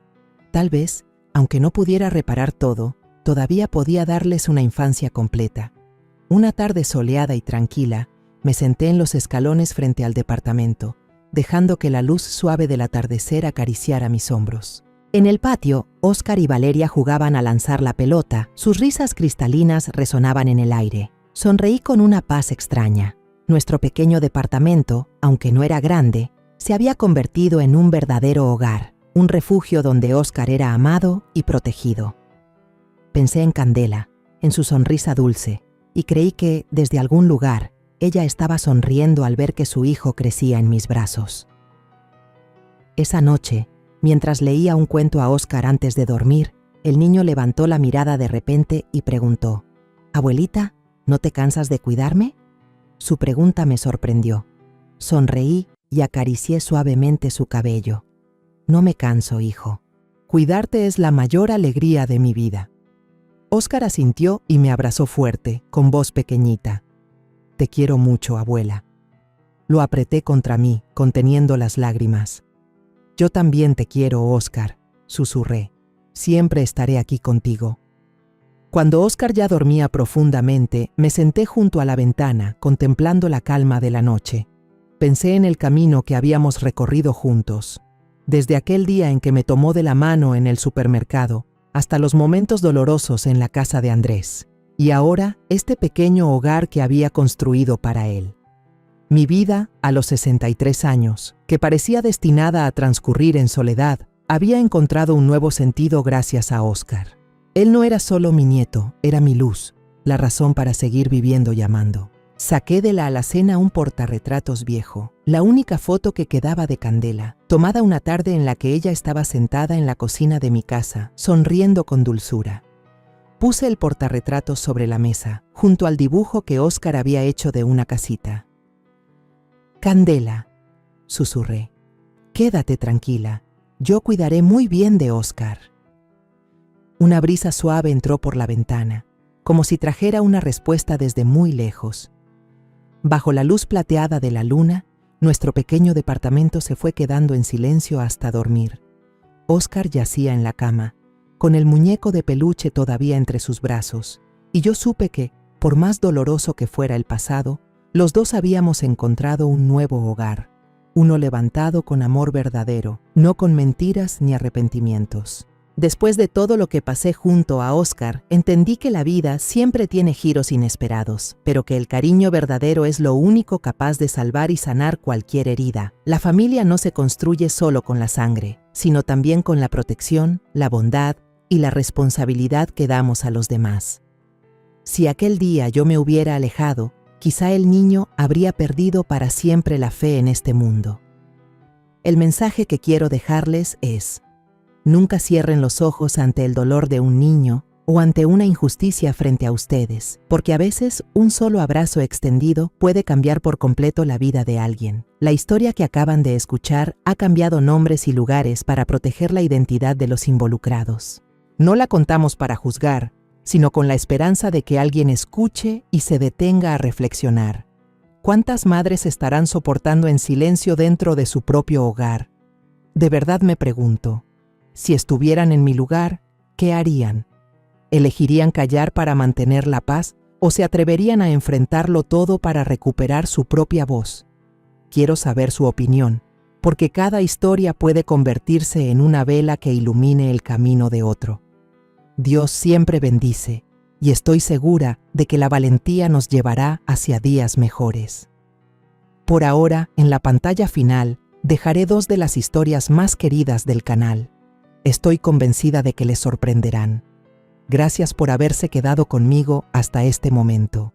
Tal vez, aunque no pudiera reparar todo, todavía podía darles una infancia completa. Una tarde soleada y tranquila, me senté en los escalones frente al departamento, dejando que la luz suave del atardecer acariciara mis hombros. En el patio, Óscar y Valeria jugaban a lanzar la pelota, sus risas cristalinas resonaban en el aire. Sonreí con una paz extraña. Nuestro pequeño departamento, aunque no era grande, se había convertido en un verdadero hogar, un refugio donde Óscar era amado y protegido. Pensé en Candela, en su sonrisa dulce, y creí que, desde algún lugar, ella estaba sonriendo al ver que su hijo crecía en mis brazos. Esa noche, mientras leía un cuento a Óscar antes de dormir, el niño levantó la mirada de repente y preguntó: «Abuelita, ¿no te cansas de cuidarme?». Su pregunta me sorprendió. Sonreí y acaricié suavemente su cabello. «No me canso, hijo. Cuidarte es la mayor alegría de mi vida». Óscar asintió y me abrazó fuerte, con voz pequeñita. «Te quiero mucho, abuela». Lo apreté contra mí, conteniendo las lágrimas. «Yo también te quiero, Óscar», susurré. «Siempre estaré aquí contigo». Cuando Óscar ya dormía profundamente, me senté junto a la ventana, contemplando la calma de la noche. Pensé en el camino que habíamos recorrido juntos, desde aquel día en que me tomó de la mano en el supermercado, hasta los momentos dolorosos en la casa de Andrés, y ahora este pequeño hogar que había construido para él. Mi vida, a los 63 años, que parecía destinada a transcurrir en soledad, había encontrado un nuevo sentido gracias a Óscar. Él no era solo mi nieto, era mi luz, la razón para seguir viviendo y amando. Saqué de la alacena un portarretratos viejo, la única foto que quedaba de Candela, tomada una tarde en la que ella estaba sentada en la cocina de mi casa, sonriendo con dulzura. Puse el portarretratos sobre la mesa, junto al dibujo que Óscar había hecho de una casita. «Candela», susurré, «quédate tranquila, yo cuidaré muy bien de Óscar». Una brisa suave entró por la ventana, como si trajera una respuesta desde muy lejos. Bajo la luz plateada de la luna, nuestro pequeño departamento se fue quedando en silencio hasta dormir. Óscar yacía en la cama, con el muñeco de peluche todavía entre sus brazos, y yo supe que, por más doloroso que fuera el pasado, Los dos habíamos encontrado un nuevo hogar, uno levantado con amor verdadero, no con mentiras ni arrepentimientos. Después de todo lo que pasé junto a Oscar, entendí que la vida siempre tiene giros inesperados, pero que el cariño verdadero es lo único capaz de salvar y sanar cualquier herida. La familia no se construye solo con la sangre, sino también con la protección, la bondad y la responsabilidad que damos a los demás. Si aquel día yo me hubiera alejado, quizá el niño habría perdido para siempre la fe en este mundo. El mensaje que quiero dejarles es: nunca cierren los ojos ante el dolor de un niño o ante una injusticia frente a ustedes, porque a veces un solo abrazo extendido puede cambiar por completo la vida de alguien. La historia que acaban de escuchar ha cambiado nombres y lugares para proteger la identidad de los involucrados. No la contamos para juzgar, sino con la esperanza de que alguien escuche y se detenga a reflexionar. ¿Cuántas madres estarán soportando en silencio dentro de su propio hogar? De verdad me pregunto, si estuvieran en mi lugar, ¿qué harían? ¿Elegirían callar para mantener la paz o se atreverían a enfrentarlo todo para recuperar su propia voz? Quiero saber su opinión, porque cada historia puede convertirse en una vela que ilumine el camino de otro. Dios siempre bendice, y estoy segura de que la valentía nos llevará hacia días mejores. Por ahora, en la pantalla final, dejaré 2 de las historias más queridas del canal. Estoy convencida de que les sorprenderán. Gracias por haberse quedado conmigo hasta este momento.